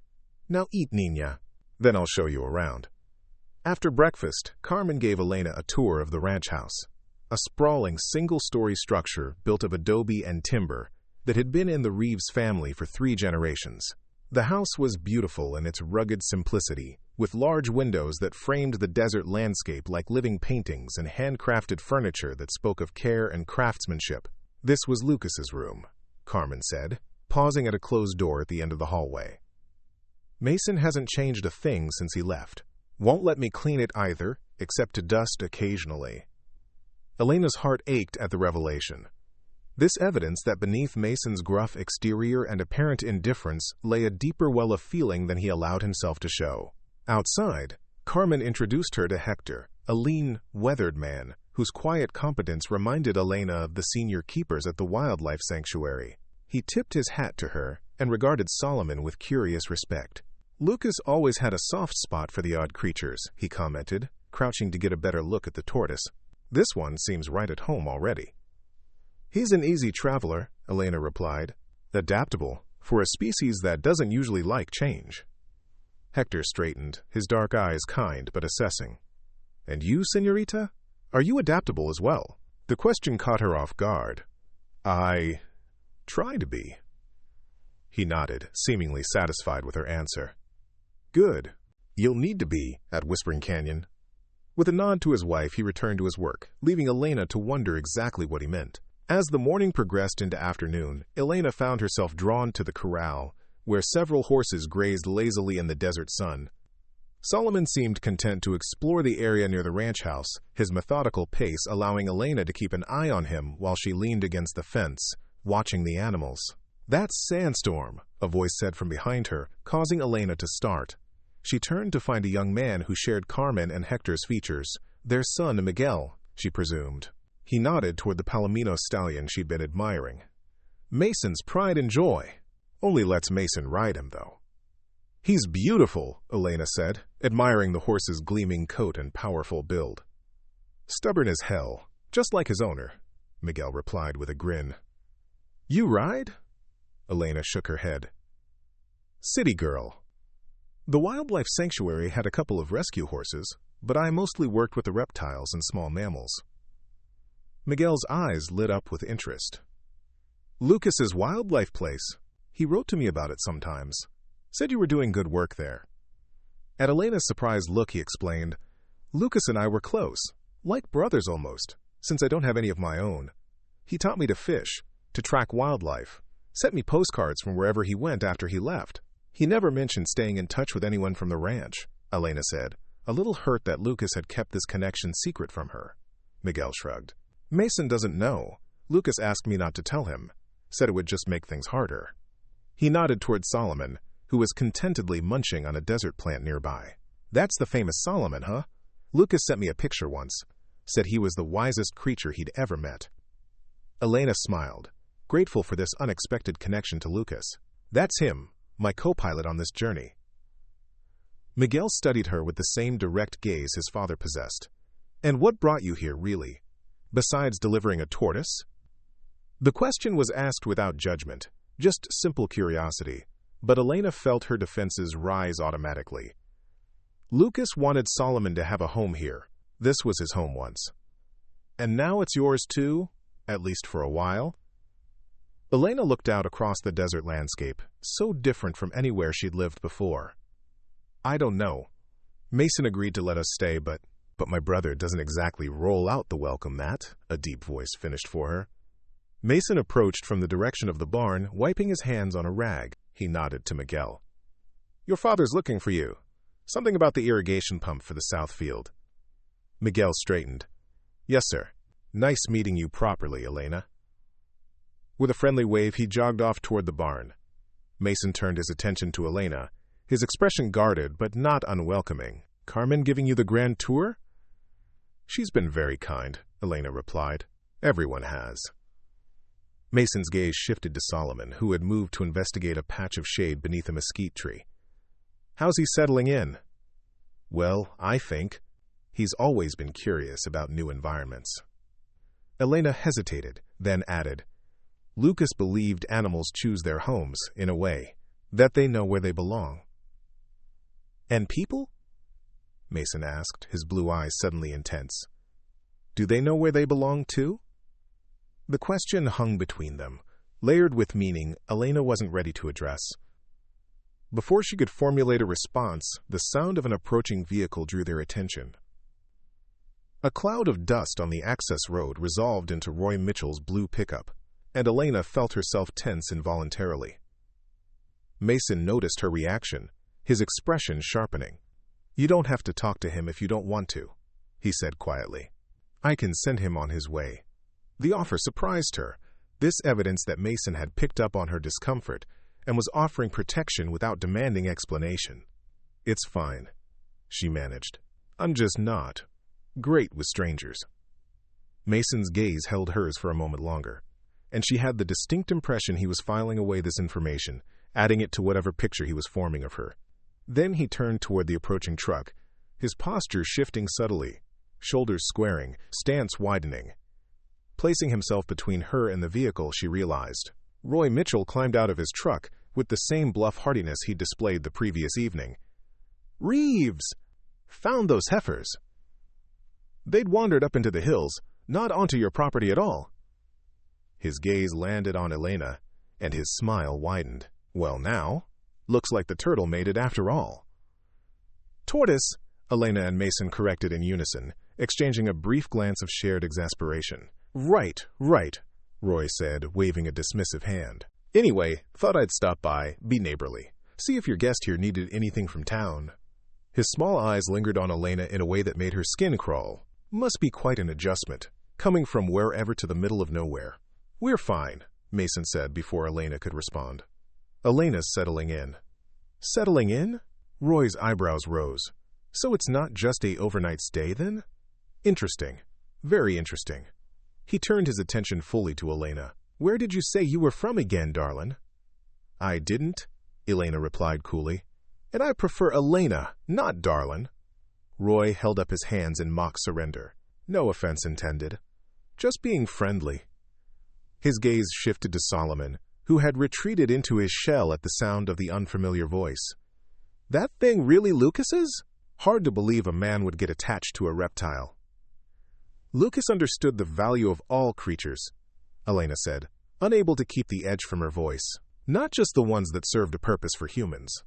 Now eat, Niña. Then I'll show you around. After breakfast, Carmen gave Elena a tour of the ranch house, a sprawling single-story structure built of adobe and timber that had been in the Reeves family for 3 generations. The house was beautiful in its rugged simplicity, with large windows that framed the desert landscape like living paintings and handcrafted furniture that spoke of care and craftsmanship. This was Lucas's room, Carmen said, pausing at a closed door at the end of the hallway. Mason hasn't changed a thing since he left. Won't let me clean it either, except to dust occasionally. Elena's heart ached at the revelation. This evidence that beneath Mason's gruff exterior and apparent indifference lay a deeper well of feeling than he allowed himself to show. Outside, Carmen introduced her to Hector, a lean, weathered man whose quiet competence reminded Elena of the senior keepers at the wildlife sanctuary. He tipped his hat to her and regarded Solomon with curious respect. Lucas always had a soft spot for the odd creatures, he commented, crouching to get a better look at the tortoise. This one seems right at home already. He's an easy traveler, Elena replied. Adaptable, for a species that doesn't usually like change. Hector straightened, his dark eyes kind but assessing. And you, señorita? Are you adaptable as well? The question caught her off guard. I try to be. He nodded, seemingly satisfied with her answer. Good. You'll need to be, at Whispering Canyon. With a nod to his wife, he returned to his work, leaving Elena to wonder exactly what he meant. As the morning progressed into afternoon, Elena found herself drawn to the corral, where several horses grazed lazily in the desert sun. Solomon seemed content to explore the area near the ranch house, his methodical pace allowing Elena to keep an eye on him while she leaned against the fence, watching the animals. That's Sandstorm, a voice said from behind her, causing Elena to start. She turned to find a young man who shared Carmen and Hector's features, their son Miguel, she presumed. He nodded toward the palomino stallion she'd been admiring. Mason's pride and joy. Only lets Mason ride him, though. He's beautiful, Elena said, admiring the horse's gleaming coat and powerful build. Stubborn as hell, just like his owner. Miguel replied with a grin. You ride? Elena shook her head. City girl. The wildlife sanctuary had a couple of rescue horses, but I mostly worked with the reptiles and small mammals. Miguel's eyes lit up with interest. Lucas's wildlife place. He wrote to me about it sometimes. Said you were doing good work there. At Elena's surprised look, he explained, Lucas and I were close, like brothers almost, since I don't have any of my own. He taught me to fish, to track wildlife, sent me postcards from wherever he went after he left. He never mentioned staying in touch with anyone from the ranch, Elena said, a little hurt that Lucas had kept this connection secret from her. Miguel shrugged. Mason doesn't know. Lucas asked me not to tell him, said it would just make things harder. He nodded toward Solomon, who was contentedly munching on a desert plant nearby. That's the famous Solomon, huh? Lucas sent me a picture once, said he was the wisest creature he'd ever met. Elena smiled, grateful for this unexpected connection to Lucas. That's him, my co-pilot on this journey. Miguel studied her with the same direct gaze his father possessed. And what brought you here, really? Besides delivering a tortoise? The question was asked without judgment, just simple curiosity, but Elena felt her defenses rise automatically. Lucas wanted Solomon to have a home here. This was his home once. And now it's yours too, at least for a while? Elena looked out across the desert landscape, so different from anywhere she'd lived before. I don't know. Mason agreed to let us stay, but my brother doesn't exactly roll out the welcome mat, a deep voice finished for her. Mason approached from the direction of the barn, wiping his hands on a rag. He nodded to Miguel. Your father's looking for you. Something about the irrigation pump for the south field. Miguel straightened. Yes, sir. Nice meeting you properly, Elena. With a friendly wave, he jogged off toward the barn. Mason turned his attention to Elena, his expression guarded but not unwelcoming. Carmen giving you the grand tour? She's been very kind, Elena replied. Everyone has. Mason's gaze shifted to Solomon, who had moved to investigate a patch of shade beneath a mesquite tree. How's he settling in? Well, I think. He's always been curious about new environments. Elena hesitated, then added, Lucas believed animals choose their homes, in a way, that they know where they belong. And people? Mason asked, his blue eyes suddenly intense. Do they know where they belong too? The question hung between them, layered with meaning Elena wasn't ready to address. Before she could formulate a response, the sound of an approaching vehicle drew their attention. A cloud of dust on the access road resolved into Roy Mitchell's blue pickup, and Elena felt herself tense involuntarily. Mason noticed her reaction, his expression sharpening. You don't have to talk to him if you don't want to, he said quietly. I can send him on his way. The offer surprised her, this evidence that Mason had picked up on her discomfort and was offering protection without demanding explanation. It's fine, she managed. I'm just not great with strangers. Mason's gaze held hers for a moment longer, and she had the distinct impression he was filing away this information, adding it to whatever picture he was forming of her. Then he turned toward the approaching truck, his posture shifting subtly, shoulders squaring, stance widening. Placing himself between her and the vehicle, she realized. Roy Mitchell climbed out of his truck with the same bluff heartiness he'd displayed the previous evening. Reeves! Found those heifers. They'd wandered up into the hills, not onto your property at all. His gaze landed on Elena, and his smile widened. Well now, looks like the turtle made it after all. Tortoise, Elena and Mason corrected in unison, exchanging a brief glance of shared exasperation. Right, Roy said, waving a dismissive hand. Anyway, thought I'd stop by, be neighborly. See if your guest here needed anything from town. His small eyes lingered on Elena in a way that made her skin crawl. Must be quite an adjustment, coming from wherever to the middle of nowhere. We're fine, Mason said before Elena could respond. Elena's settling in. Settling in? Roy's eyebrows rose. So it's not just a overnight stay then? Interesting. Very interesting. He turned his attention fully to Elena. Where did you say you were from again, darlin'? I didn't, Elena replied coolly. And I prefer Elena, not darlin'. Roy held up his hands in mock surrender. No offense intended. Just being friendly. His gaze shifted to Solomon, who had retreated into his shell at the sound of the unfamiliar voice. "That thing really Lucas's?" Hard to believe a man would get attached to a reptile. "Lucas understood the value of all creatures," Elena said, unable to keep the edge from her voice. "Not just the ones that served a purpose for humans."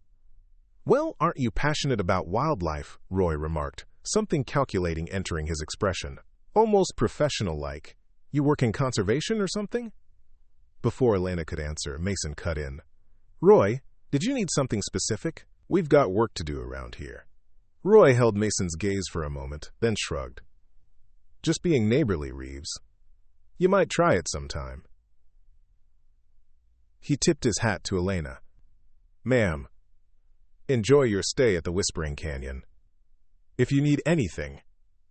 "Well, aren't you passionate about wildlife?" Roy remarked, something calculating entering his expression. Almost professional-like. "You work in conservation or something?" Before Elena could answer, Mason cut in. "Roy, did you need something specific? We've got work to do around here." Roy held Mason's gaze for a moment, then shrugged. "Just being neighborly, Reeves. You might try it sometime." He tipped his hat to Elena. "Ma'am, enjoy your stay at the Whispering Canyon. If you need anything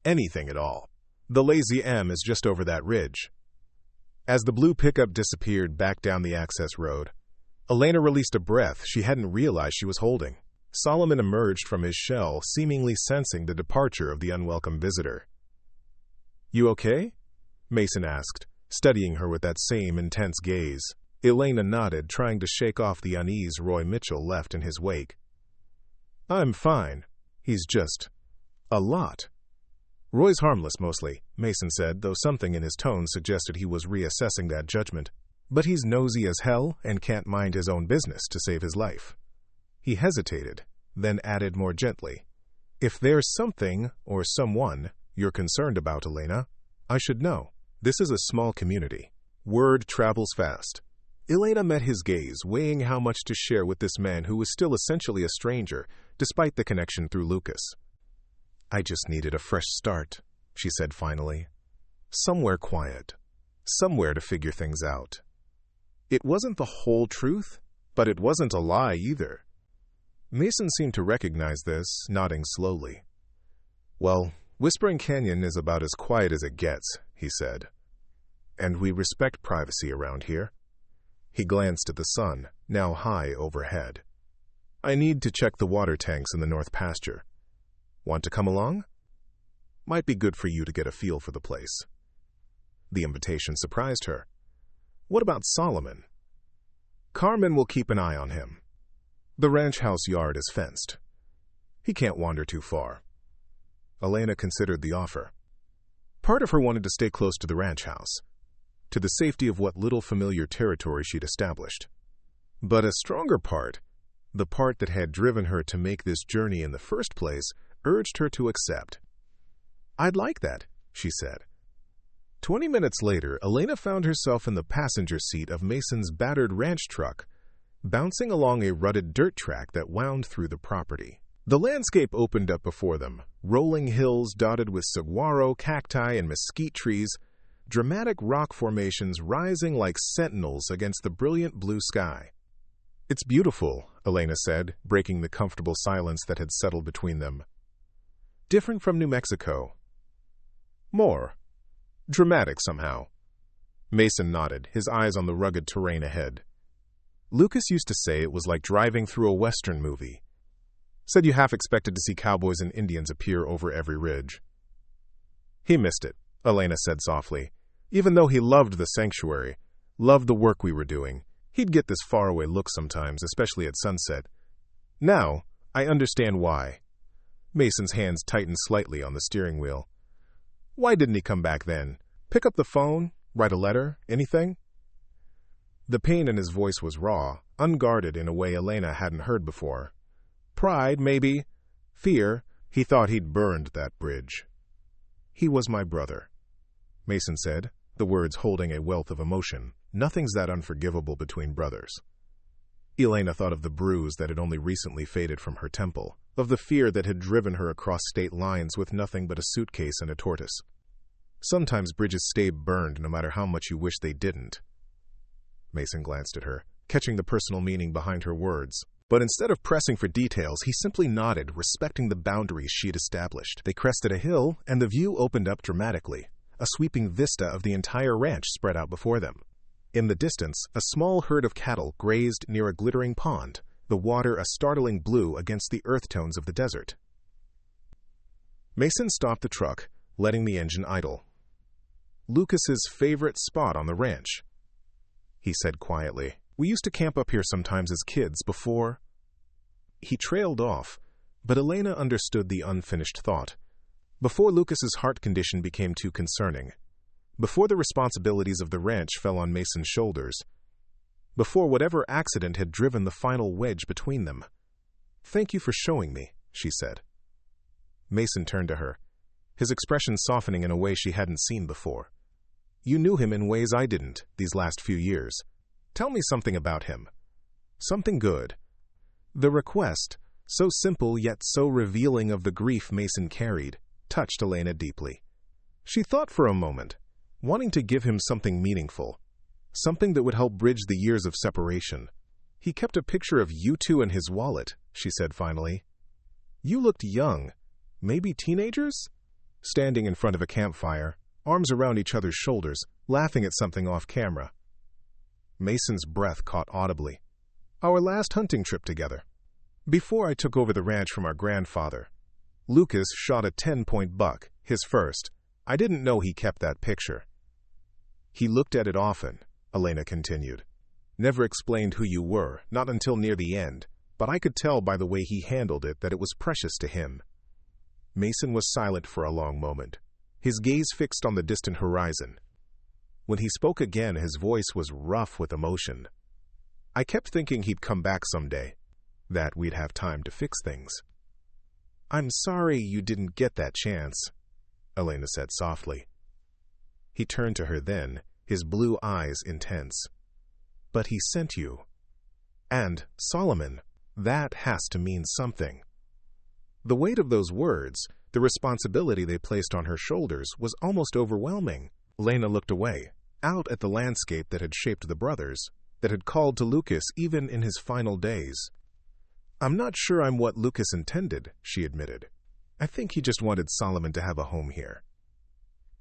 at all, the Lazy M is just over that ridge." As the blue pickup disappeared back down the access road, Elena released a breath she hadn't realized she was holding. Solomon emerged from his shell, seemingly sensing the departure of the unwelcome visitor. "You okay?" Mason asked, studying her with that same intense gaze. Elena nodded, trying to shake off the unease Roy Mitchell left in his wake. "I'm fine. He's just a lot." "Roy's harmless, mostly," Mason said, though something in his tone suggested he was reassessing that judgment. "But he's nosy as hell and can't mind his own business to save his life." He hesitated, then added more gently, "If there's something or someone you're concerned about, Elena, I should know. This is a small community. Word travels fast." Elena met his gaze, weighing how much to share with this man who was still essentially a stranger, despite the connection through Lucas. "I just needed a fresh start," she said finally. "Somewhere quiet. Somewhere to figure things out." It wasn't the whole truth, but it wasn't a lie either. Mason seemed to recognize this, nodding slowly. "Well, Whispering Canyon is about as quiet as it gets," he said. "And we respect privacy around here." He glanced at the sun, now high overhead. "I need to check the water tanks in the north pasture. Want to come along? Might be good for you to get a feel for the place." The invitation surprised her. "What about Solomon?" "Carmen will keep an eye on him. The ranch house yard is fenced. He can't wander too far." Elena considered the offer. Part of her wanted to stay close to the ranch house, to the safety of what little familiar territory she'd established. But a stronger part, the part that had driven her to make this journey in the first place, urged her to accept. "I'd like that," she said. 20 minutes later, Elena found herself in the passenger seat of Mason's battered ranch truck, bouncing along a rutted dirt track that wound through the property. The landscape opened up before them, rolling hills dotted with saguaro, cacti, and mesquite trees, dramatic rock formations rising like sentinels against the brilliant blue sky. "It's beautiful," Elena said, breaking the comfortable silence that had settled between them. "Different from New Mexico." "More dramatic somehow." Mason nodded, his eyes on the rugged terrain ahead. "Lucas used to say it was like driving through a Western movie. Said you half expected to see cowboys and Indians appear over every ridge." "He missed it," Elena said softly. "Even though he loved the sanctuary, loved the work we were doing, he'd get this faraway look sometimes, especially at sunset. Now, I understand why." Mason's hands tightened slightly on the steering wheel. "Why didn't he come back then? Pick up the phone? Write a letter? Anything?" The pain in his voice was raw, unguarded in a way Elena hadn't heard before. Pride, maybe. Fear. He thought he'd burned that bridge. "He was my brother," Mason said, the words holding a wealth of emotion. Nothing's that unforgivable between brothers. Elena thought of the bruise that had only recently faded from her temple, of the fear that had driven her across state lines with nothing but a suitcase and a tortoise. Sometimes bridges stay burned no matter how much you wish they didn't. Mason glanced at her, catching the personal meaning behind her words. But instead of pressing for details, he simply nodded, respecting the boundaries she'd established. They crested a hill, and the view opened up dramatically. A sweeping vista of the entire ranch spread out before them. In the distance, a small herd of cattle grazed near a glittering pond, the water a startling blue against the earth tones of the desert. Mason stopped the truck, letting the engine idle. Lucas's favorite spot on the ranch. he said quietly. "We used to camp up here sometimes as kids before—" He trailed off, but Elena understood the unfinished thought. Before Lucas's heart condition became too concerning. Before the responsibilities of the ranch fell on Mason's shoulders. Before whatever accident had driven the final wedge between them. "Thank you for showing me," she said. Mason turned to her, his expression softening in a way she hadn't seen before. "You knew him in ways I didn't these last few years. Tell me something about him. Something good." The request, so simple yet so revealing of the grief Mason carried, touched Elena deeply. She thought for a moment, wanting to give him something meaningful, something that would help bridge the years of separation. "He kept a picture of you two in his wallet," she said finally. "You looked young, maybe teenagers?" Standing in front of a campfire, arms around each other's shoulders, laughing at something off camera. Mason's breath caught audibly. "Our last hunting trip together. Before I took over the ranch from our grandfather. Lucas shot a 10-point buck, his first. I didn't know he kept that picture." "He looked at it often," Elena continued. "Never explained who you were, not until near the end, but I could tell by the way he handled it that it was precious to him." Mason was silent for a long moment, his gaze fixed on the distant horizon. When he spoke again, his voice was rough with emotion. "I kept thinking he'd come back someday, that we'd have time to fix things." "I'm sorry you didn't get that chance," Elena said softly. He turned to her then, his blue eyes intense. "But he sent you. And, Solomon, that has to mean something." The weight of those words, the responsibility they placed on her shoulders, was almost overwhelming. Elena looked away, out at the landscape that had shaped the brothers, that had called to Lucas even in his final days. "I'm not sure I'm what Lucas intended," she admitted. "I think he just wanted Solomon to have a home here.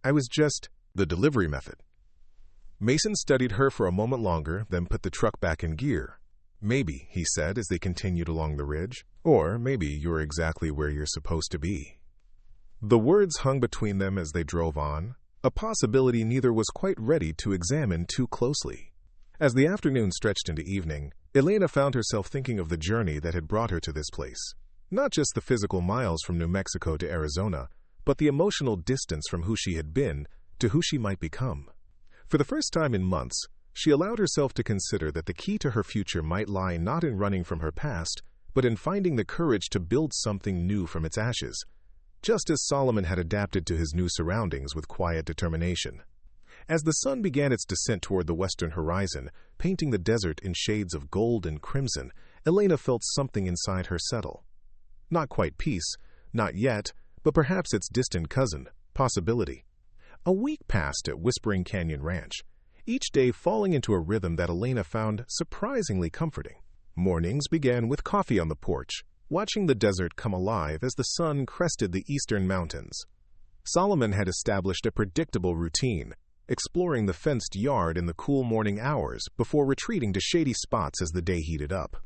I was just the delivery method." Mason studied her for a moment longer, then put the truck back in gear. "Maybe," he said as they continued along the ridge, "or maybe you're exactly where you're supposed to be." The words hung between them as they drove on, a possibility neither was quite ready to examine too closely. As the afternoon stretched into evening, Elena found herself thinking of the journey that had brought her to this place. Not just the physical miles from New Mexico to Arizona, but the emotional distance from who she had been to who she might become. For the first time in months, she allowed herself to consider that the key to her future might lie not in running from her past, but in finding the courage to build something new from its ashes, just as Solomon had adapted to his new surroundings with quiet determination. As the sun began its descent toward the western horizon, painting the desert in shades of gold and crimson, Elena felt something inside her settle. Not quite peace, not yet, but perhaps its distant cousin, possibility. A week passed at Whispering Canyon Ranch, each day falling into a rhythm that Elena found surprisingly comforting. Mornings began with coffee on the porch, watching the desert come alive as the sun crested the eastern mountains. Solomon had established a predictable routine, exploring the fenced yard in the cool morning hours before retreating to shady spots as the day heated up.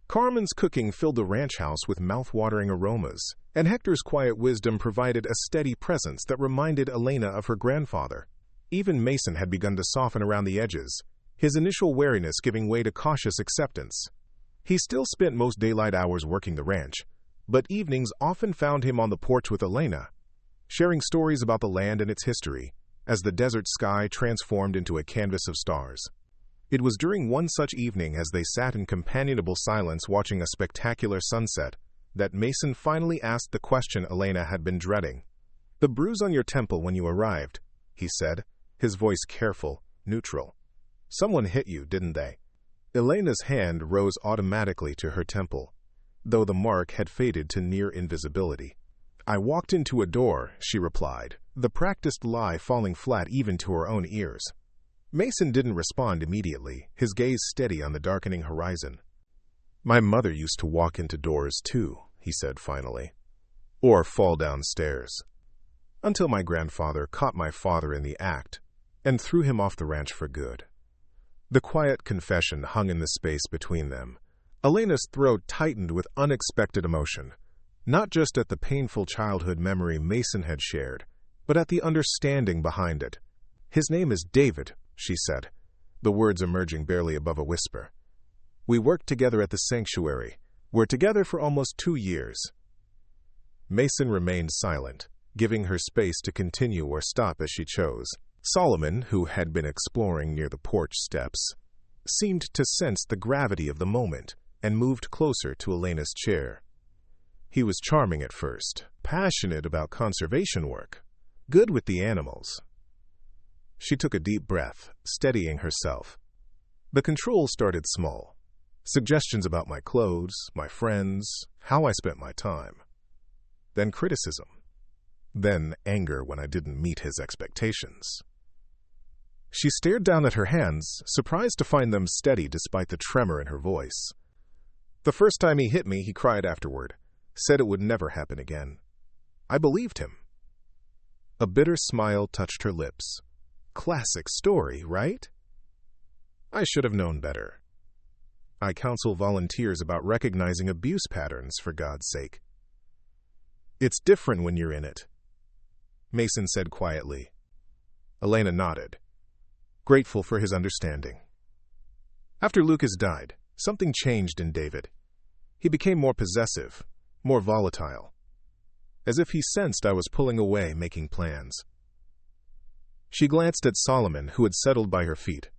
Carmen's cooking filled the ranch house with mouth-watering aromas, and Hector's quiet wisdom provided a steady presence that reminded Elena of her grandfather. Even Mason had begun to soften around the edges, his initial wariness giving way to cautious acceptance. He still spent most daylight hours working the ranch, but evenings often found him on the porch with Elena, sharing stories about the land and its history, as the desert sky transformed into a canvas of stars. It was during one such evening as they sat in companionable silence watching a spectacular sunset that Mason finally asked the question Elena had been dreading. "The bruise on your temple when you arrived," he said, his voice careful, neutral. "Someone hit you, didn't they?" Elena's hand rose automatically to her temple, though the mark had faded to near invisibility. "I walked into a door," she replied, the practiced lie falling flat even to her own ears. Mason didn't respond immediately, his gaze steady on the darkening horizon. "My mother used to walk into doors too," he said finally, "or fall downstairs, until my grandfather caught my father in the act and threw him off the ranch for good." The quiet confession hung in the space between them. Elena's throat tightened with unexpected emotion, not just at the painful childhood memory Mason had shared, but at the understanding behind it. "His name is David," she said. the words emerging barely above a whisper. "We worked together at the sanctuary. We're together for almost 2 years." Mason remained silent, giving her space to continue or stop as she chose. Solomon, who had been exploring near the porch steps, seemed to sense the gravity of the moment and moved closer to Elena's chair. He was charming at first, passionate about conservation work, good with the animals. She took a deep breath, steadying herself. The control started small. Suggestions about my clothes, my friends, how I spent my time. Then criticism. Then anger when I didn't meet his expectations. She stared down at her hands, surprised to find them steady despite the tremor in her voice. "The first time he hit me, he cried afterward. Said it would never happen again. I believed him." A bitter smile touched her lips. Classic story, right? I should have known better. I counsel volunteers about recognizing abuse patterns, for God's sake. It's different when you're in it, Mason said quietly. Elena nodded, grateful for his understanding. After Lucas died, something changed in David. He became more possessive, more volatile, as if he sensed I was pulling away, making plans. She glanced at Solomon, who had settled by her feet.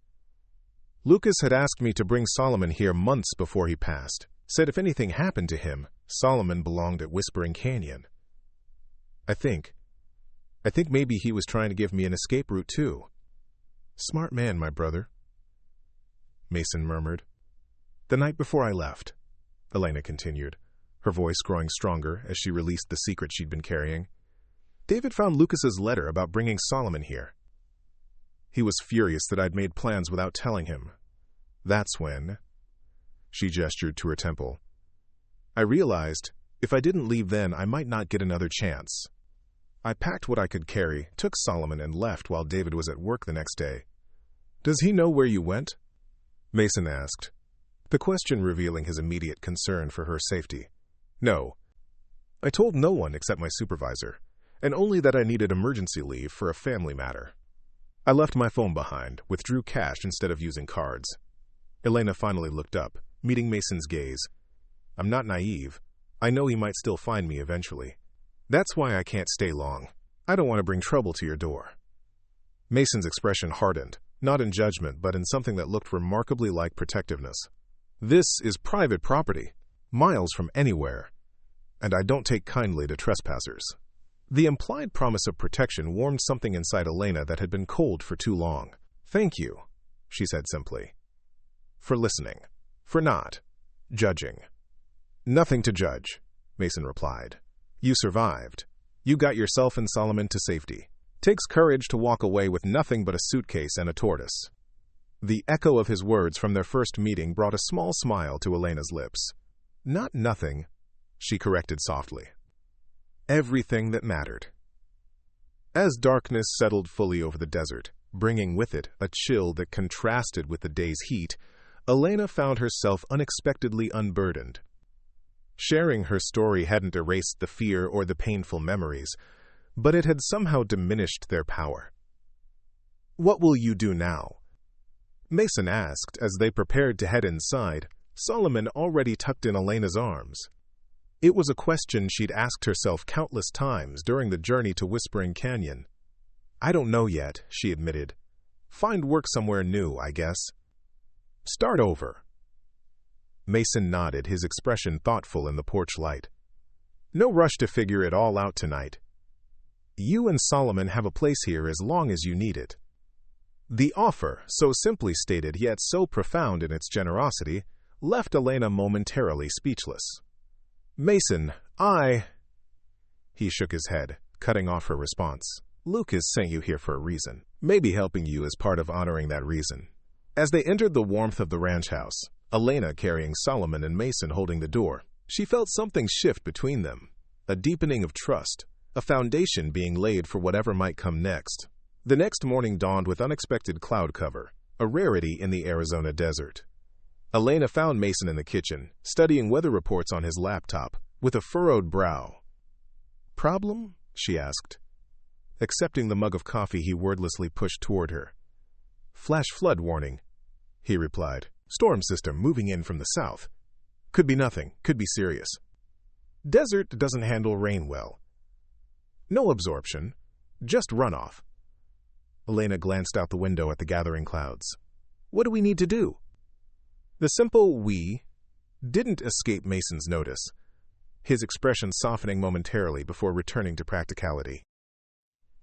Lucas had asked me to bring Solomon here months before he passed, said if anything happened to him, Solomon belonged at Whispering Canyon. I think maybe he was trying to give me an escape route too. Smart man, my brother, Mason murmured. The night before I left, Elena continued, her voice growing stronger as she released the secret she'd been carrying, David found Lucas's letter about bringing Solomon here. He was furious that I'd made plans without telling him. That's when, she gestured to her temple, I realized if I didn't leave then, I might not get another chance. I packed what I could carry, took Solomon, and left while David was at work the next day. Does he know where you went? Mason asked, the question revealing his immediate concern for her safety. No. I told no one except my supervisor, and only that I needed emergency leave for a family matter. I left my phone behind, withdrew cash instead of using cards. Elena finally looked up, meeting Mason's gaze. I'm not naive. I know he might still find me eventually. That's why I can't stay long. I don't want to bring trouble to your door. Mason's expression hardened, not in judgment, but in something that looked remarkably like protectiveness. This is private property, miles from anywhere, and I don't take kindly to trespassers. The implied promise of protection warmed something inside Elena that had been cold for too long. Thank you, she said simply. For listening. For not judging. Nothing to judge, Mason replied. You survived. You got yourself and Solomon to safety. Takes courage to walk away with nothing but a suitcase and a tortoise. The echo of his words from their first meeting brought a small smile to Elena's lips. Not nothing, she corrected softly. Everything that mattered. As darkness settled fully over the desert, bringing with it a chill that contrasted with the day's heat, Elena found herself unexpectedly unburdened. Sharing her story hadn't erased the fear or the painful memories, but it had somehow diminished their power. What will you do now? Mason asked as they prepared to head inside, Solomon already tucked in Elena's arms. It was a question she'd asked herself countless times during the journey to Whispering Canyon. I don't know yet, she admitted. Find work somewhere new, I guess. Start over. Mason nodded, his expression thoughtful in the porch light. No rush to figure it all out tonight. You and Solomon have a place here as long as you need it. The offer, so simply stated yet so profound in its generosity, left Elena momentarily speechless. Mason, He shook his head, cutting off her response. Lucas sent you here for a reason. Maybe helping you is part of honoring that reason. As they entered the warmth of the ranch house, Elena carrying Solomon and Mason holding the door, she felt something shift between them, a deepening of trust, a foundation being laid for whatever might come next. The next morning dawned with unexpected cloud cover, a rarity in the Arizona desert. Elena found Mason in the kitchen, studying weather reports on his laptop, with a furrowed brow. Problem? She asked, accepting the mug of coffee he wordlessly pushed toward her. Flash flood warning, he replied. Storm system moving in from the south. Could be nothing, could be serious. Desert doesn't handle rain well. No absorption, just runoff. Elena glanced out the window at the gathering clouds. What do we need to do? The simple "we" didn't escape Mason's notice, his expression softening momentarily before returning to practicality.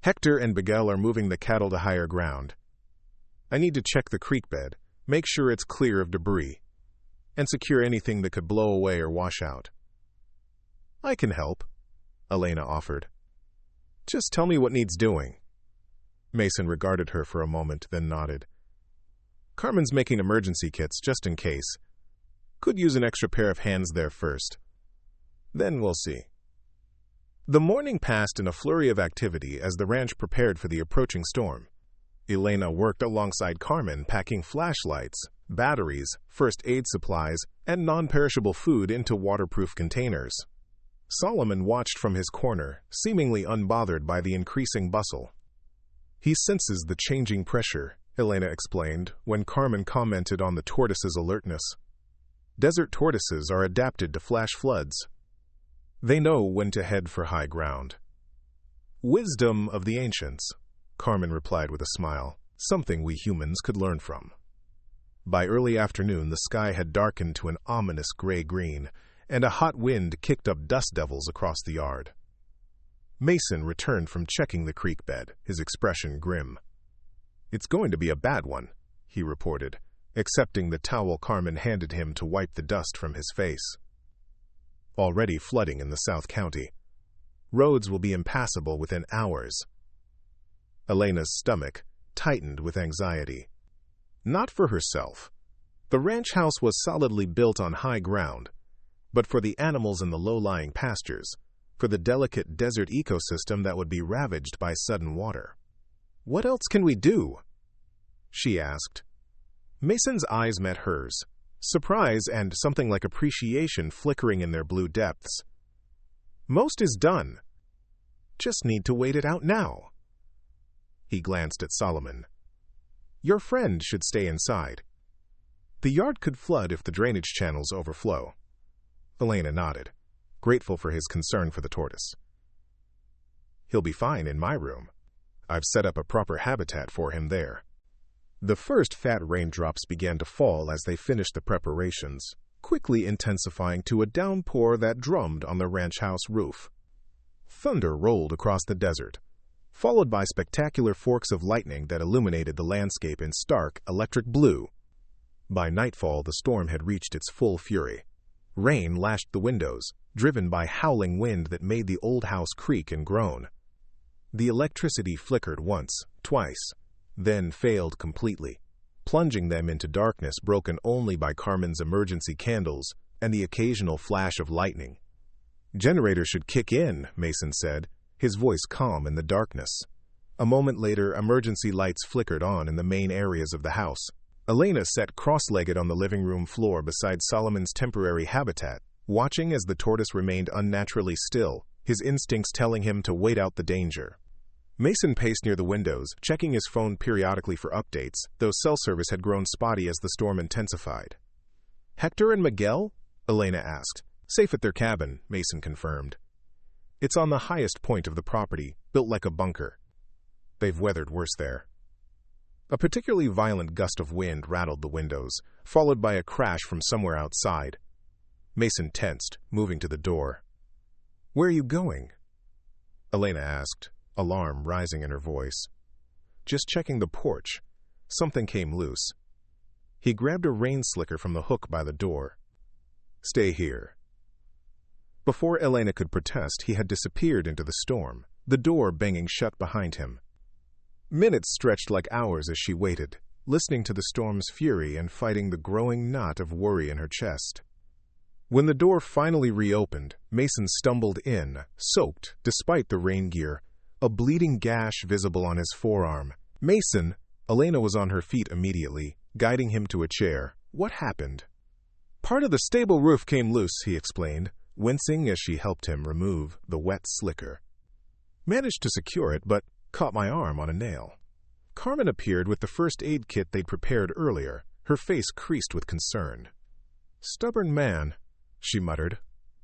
Hector and Miguel are moving the cattle to higher ground. I need to check the creek bed, make sure it's clear of debris, and secure anything that could blow away or wash out. I can help, Elena offered. Just tell me what needs doing. Mason regarded her for a moment, then nodded. Carmen's making emergency kits just in case. Could use an extra pair of hands there first. Then we'll see. The morning passed in a flurry of activity as the ranch prepared for the approaching storm. Elena worked alongside Carmen, packing flashlights, batteries, first aid supplies, and non-perishable food into waterproof containers. Solomon watched from his corner, seemingly unbothered by the increasing bustle. He senses the changing pressure, Elena explained, when Carmen commented on the tortoise's alertness. Desert tortoises are adapted to flash floods. They know when to head for high ground. Wisdom of the ancients, Carmen replied with a smile, something we humans could learn from. By early afternoon, the sky had darkened to an ominous gray-green, and a hot wind kicked up dust devils across the yard. Mason returned from checking the creek bed, his expression grim. It's going to be a bad one, he reported, accepting the towel Carmen handed him to wipe the dust from his face. Already flooding in the South County. Roads will be impassable within hours. Elena's stomach tightened with anxiety. Not for herself. The ranch house was solidly built on high ground, but for the animals in the low-lying pastures, for the delicate desert ecosystem that would be ravaged by sudden water. What else can we do? She asked. Mason's eyes met hers, surprise and something like appreciation flickering in their blue depths. Most is done. Just need to wait it out now. He glanced at Solomon. Your friend should stay inside. The yard could flood if the drainage channels overflow. Elena nodded, grateful for his concern for the tortoise. He'll be fine in my room. I've set up a proper habitat for him there. The first fat raindrops began to fall as they finished the preparations, quickly intensifying to a downpour that drummed on the ranch house roof. Thunder rolled across the desert, followed by spectacular forks of lightning that illuminated the landscape in stark electric blue. By nightfall, the storm had reached its full fury. Rain lashed the windows, driven by howling wind that made the old house creak and groan. The electricity flickered once, twice, then failed completely, plunging them into darkness broken only by Carmen's emergency candles and the occasional flash of lightning. Generator should kick in, Mason said, his voice calm in the darkness. A moment later, emergency lights flickered on in the main areas of the house. Elena sat cross-legged on the living room floor beside Solomon's temporary habitat, watching as the tortoise remained unnaturally still, his instincts telling him to wait out the danger. Mason paced near the windows, checking his phone periodically for updates, though cell service had grown spotty as the storm intensified. Hector and Miguel? Elena asked. Safe at their cabin, Mason confirmed. It's on the highest point of the property, built like a bunker. They've weathered worse there. A particularly violent gust of wind rattled the windows, followed by a crash from somewhere outside. Mason tensed, moving to the door. Where are you going? Elena asked, alarm rising in her voice. Just checking the porch. Something came loose. He grabbed a rain slicker from the hook by the door. Stay here. Before Elena could protest, he had disappeared into the storm, the door banging shut behind him. Minutes stretched like hours as she waited, listening to the storm's fury and fighting the growing knot of worry in her chest. When the door finally reopened, Mason stumbled in, soaked despite the rain gear, a bleeding gash visible on his forearm. Mason, Elena was on her feet immediately, guiding him to a chair. What happened? Part of the stable roof came loose, he explained, wincing as she helped him remove the wet slicker. Managed to secure it, but caught my arm on a nail. Carmen appeared with the first aid kit they'd prepared earlier, her face creased with concern. "Stubborn man," she muttered,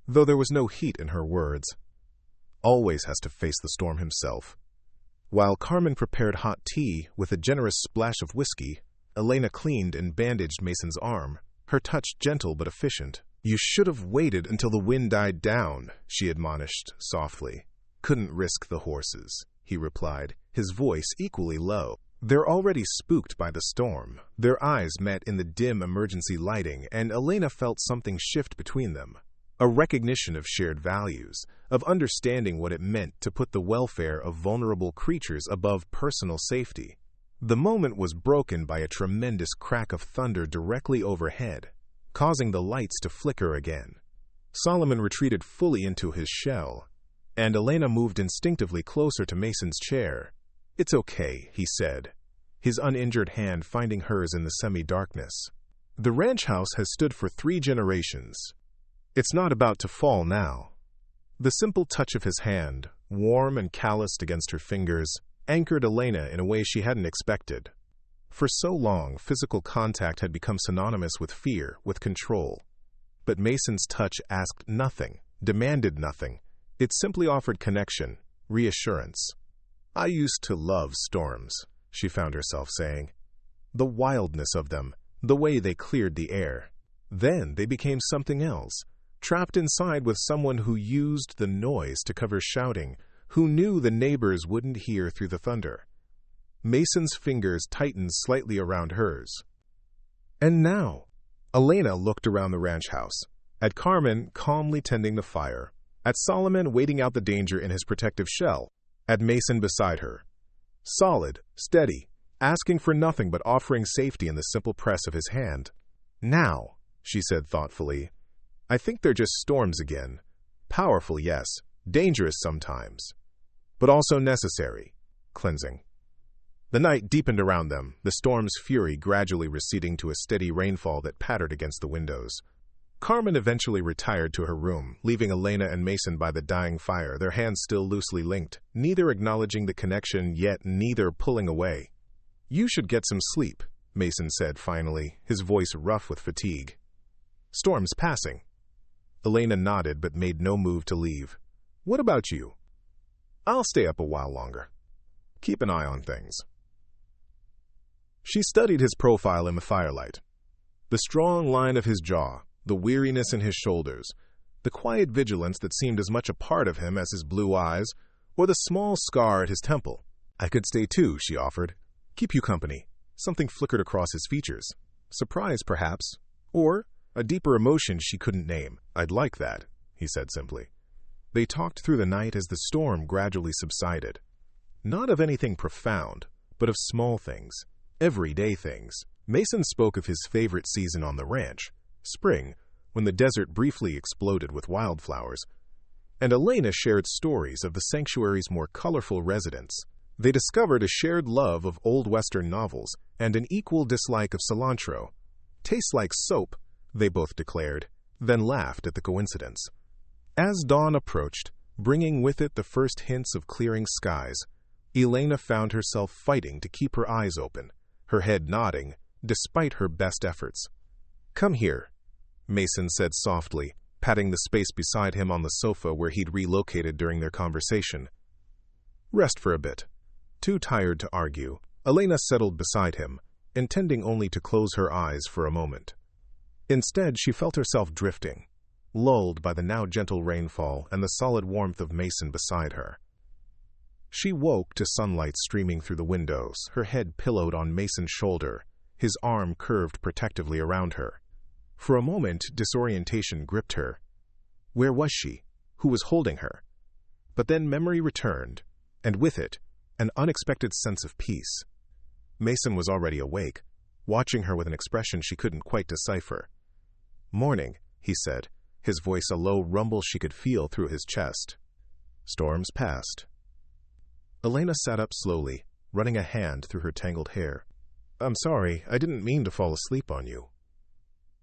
though there was no heat in her words. "Always has to face the storm himself." While Carmen prepared hot tea with a generous splash of whiskey, Elena cleaned and bandaged Mason's arm, her touch gentle but efficient. "You should have waited until the wind died down," she admonished softly. "Couldn't risk the horses," he replied, his voice equally low. "They're already spooked by the storm." Their eyes met in the dim emergency lighting, and Elena felt something shift between them. A recognition of shared values, of understanding what it meant to put the welfare of vulnerable creatures above personal safety. The moment was broken by a tremendous crack of thunder directly overhead, causing the lights to flicker again. Solomon retreated fully into his shell, and Elena moved instinctively closer to Mason's chair. "It's okay," he said, his uninjured hand finding hers in the semi-darkness. "The ranch house has stood for 3 generations. It's not about to fall now." The simple touch of his hand, warm and calloused against her fingers, anchored Elena in a way she hadn't expected. For so long, physical contact had become synonymous with fear, with control. But Mason's touch asked nothing, demanded nothing. It simply offered connection, reassurance. "I used to love storms," she found herself saying. "The wildness of them, the way they cleared the air. Then they became something else, trapped inside with someone who used the noise to cover shouting, who knew the neighbors wouldn't hear through the thunder." Mason's fingers tightened slightly around hers. And now, Elena looked around the ranch house, at Carmen calmly tending the fire, at Solomon waiting out the danger in his protective shell, at Mason beside her. Solid, steady, asking for nothing but offering safety in the simple press of his hand. "Now," she said thoughtfully, "I think they're just storms again. Powerful, yes, dangerous sometimes, but also necessary, cleansing." The night deepened around them, the storm's fury gradually receding to a steady rainfall that pattered against the windows. Carmen eventually retired to her room, leaving Elena and Mason by the dying fire, their hands still loosely linked, neither acknowledging the connection, yet neither pulling away. "You should get some sleep," Mason said finally, his voice rough with fatigue. "Storm's passing." Elena nodded but made no move to leave. "What about you?" "I'll stay up a while longer. Keep an eye on things." She studied his profile in the firelight. The strong line of his jaw, the weariness in his shoulders, the quiet vigilance that seemed as much a part of him as his blue eyes, or the small scar at his temple. "I could stay too," she offered. "Keep you company." Something flickered across his features. Surprise, perhaps, or a deeper emotion she couldn't name. "I'd like that," he said simply. They talked through the night as the storm gradually subsided. Not of anything profound, but of small things, everyday things. Mason spoke of his favorite season on the ranch, spring, when the desert briefly exploded with wildflowers, and Elena shared stories of the sanctuary's more colorful residents. They discovered a shared love of old Western novels and an equal dislike of cilantro. "Tastes like soap," they both declared, then laughed at the coincidence. As dawn approached, bringing with it the first hints of clearing skies, Elena found herself fighting to keep her eyes open, her head nodding, despite her best efforts. "Come here," Mason said softly, patting the space beside him on the sofa where he'd relocated during their conversation. "Rest for a bit." Too tired to argue, Elena settled beside him, intending only to close her eyes for a moment. Instead, she felt herself drifting, lulled by the now gentle rainfall and the solid warmth of Mason beside her. She woke to sunlight streaming through the windows, her head pillowed on Mason's shoulder, his arm curved protectively around her. For a moment, disorientation gripped her. Where was she? Who was holding her? But then memory returned, and with it, an unexpected sense of peace. Mason was already awake, watching her with an expression she couldn't quite decipher. "Morning," he said, his voice a low rumble she could feel through his chest. "Storm's past." Elena sat up slowly, running a hand through her tangled hair. "I'm sorry, I didn't mean to fall asleep on you."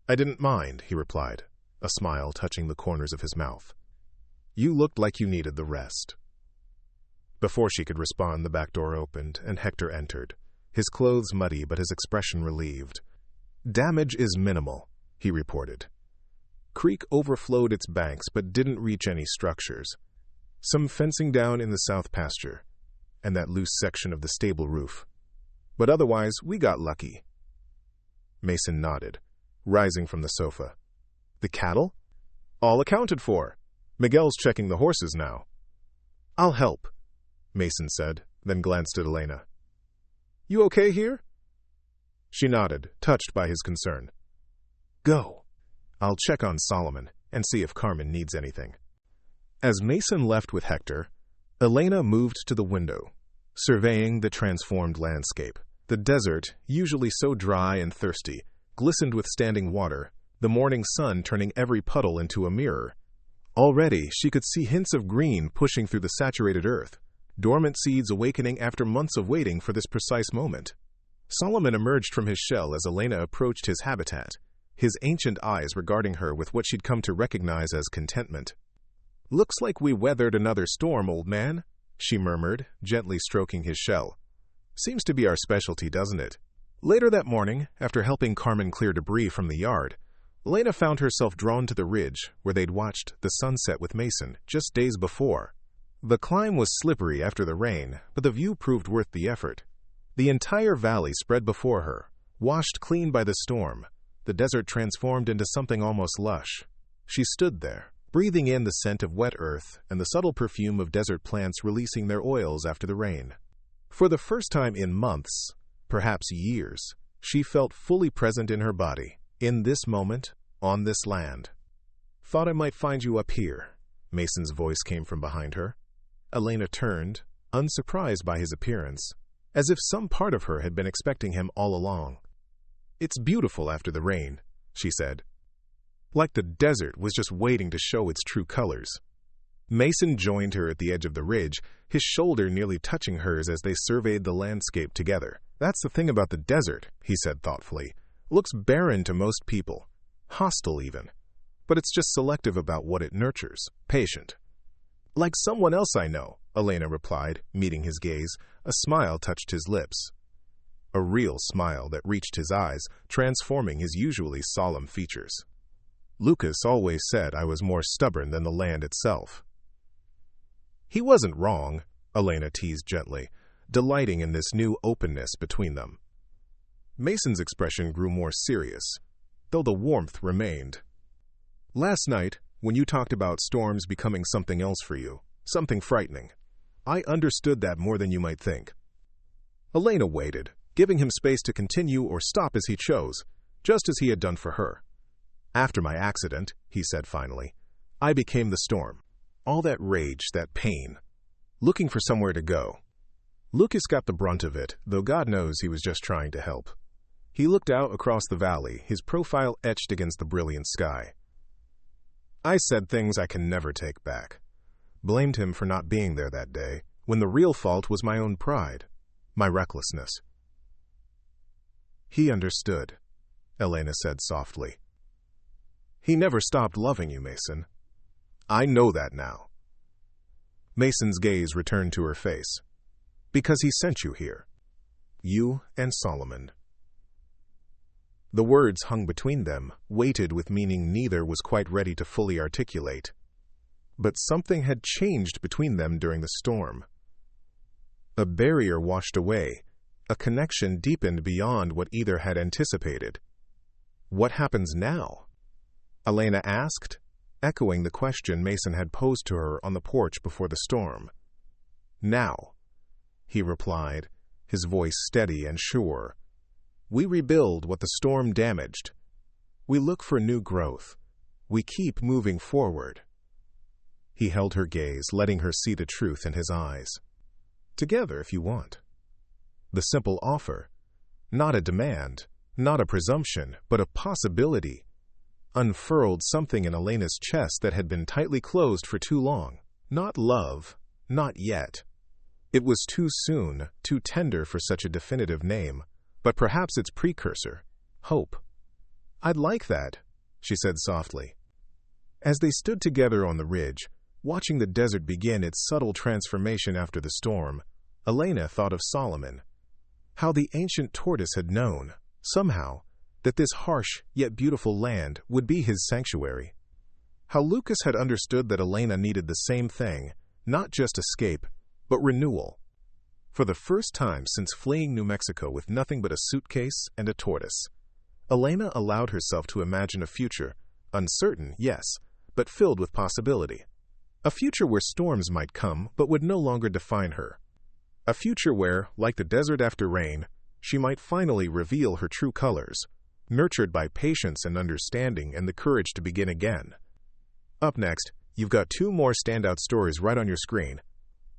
"I didn't mind," he replied, a smile touching the corners of his mouth. "You looked like you needed the rest." Before she could respond, the back door opened, and Hector entered, his clothes muddy but his expression relieved. "Damage is minimal," he reported. Creek overflowed its banks but didn't reach any structures. Some fencing down in the south pasture, and that loose section of the stable roof. But otherwise, we got lucky. Mason nodded, rising from the sofa. "The cattle?" "All accounted for. Miguel's checking the horses now." "I'll help," Mason said, then glanced at Elena. "You okay here?" She nodded, touched by his concern. "Go. I'll check on Solomon and see if Carmen needs anything." As Mason left with Hector, Elena moved to the window, surveying the transformed landscape. The desert, usually so dry and thirsty, glistened with standing water, the morning sun turning every puddle into a mirror. Already, she could see hints of green pushing through the saturated earth, dormant seeds awakening after months of waiting for this precise moment. Solomon emerged from his shell as Elena approached his habitat, his ancient eyes regarding her with what she'd come to recognize as contentment. "Looks like we weathered another storm, old man," she murmured, gently stroking his shell. "Seems to be our specialty, doesn't it?" Later that morning, after helping Carmen clear debris from the yard, Elena found herself drawn to the ridge where they'd watched the sunset with Mason just days before. The climb was slippery after the rain, but the view proved worth the effort. The entire valley spread before her, washed clean by the storm, the desert transformed into something almost lush. She stood there, breathing in the scent of wet earth and the subtle perfume of desert plants releasing their oils after the rain. For the first time in months, perhaps years, she felt fully present in her body, in this moment, on this land. "Thought I might find you up here," Mason's voice came from behind her. Elena turned, unsurprised by his appearance, as if some part of her had been expecting him all along. "It's beautiful after the rain," she said. Like the desert was just waiting to show its true colors. Mason joined her at the edge of the ridge, his shoulder nearly touching hers as they surveyed the landscape together. "That's the thing about the desert," he said thoughtfully. "Looks barren to most people, hostile even. But it's just selective about what it nurtures, patient." "Like someone else I know," Elena replied, meeting his gaze. A smile touched his lips. A real smile that reached his eyes, transforming his usually solemn features. "Lucas always said I was more stubborn than the land itself." He wasn't wrong, Elena teased gently, delighting in this new openness between them. Mason's expression grew more serious, though the warmth remained. "Last night, when you talked about storms becoming something else for you, something frightening, I understood that more than you might think." Elena waited, giving him space to continue or stop as he chose, just as he had done for her. "After my accident," he said finally, "I became the storm. All that rage, that pain, looking for somewhere to go. Lucas got the brunt of it, though God knows he was just trying to help." He looked out across the valley, his profile etched against the brilliant sky. "I said things I can never take back. Blamed him for not being there that day, when the real fault was my own pride, my recklessness." "He understood," Elena said softly. "He never stopped loving you, Mason. I know that now." Mason's gaze returned to her face. "Because he sent you here. You and Solomon." The words hung between them, weighted with meaning neither was quite ready to fully articulate. But something had changed between them during the storm. A barrier washed away, a connection deepened beyond what either had anticipated. "What happens now?" Elena asked, echoing the question Mason had posed to her on the porch before the storm. "Now," he replied, his voice steady and sure. "We rebuild what the storm damaged. We look for new growth. We keep moving forward." He held her gaze, letting her see the truth in his eyes. "Together, if you want." The simple offer, not a demand, not a presumption, but a possibility, unfurled something in Elena's chest that had been tightly closed for too long. Not love, not yet. It was too soon, too tender for such a definitive name, but perhaps its precursor, hope. "I'd like that," she said softly. As they stood together on the ridge, watching the desert begin its subtle transformation after the storm, Elena thought of Solomon. How the ancient tortoise had known, somehow, that this harsh yet beautiful land would be his sanctuary. How Lucas had understood that Elena needed the same thing, not just escape, but renewal. For the first time since fleeing New Mexico with nothing but a suitcase and a tortoise, Elena allowed herself to imagine a future, uncertain, yes, but filled with possibility. A future where storms might come but would no longer define her. A future where, like the desert after rain, she might finally reveal her true colors, nurtured by patience and understanding and the courage to begin again. Up next, you've got 2 more standout stories right on your screen.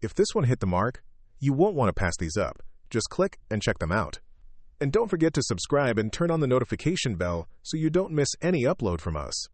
If this one hit the mark, you won't want to pass these up. Just click and check them out. And don't forget to subscribe and turn on the notification bell so you don't miss any upload from us.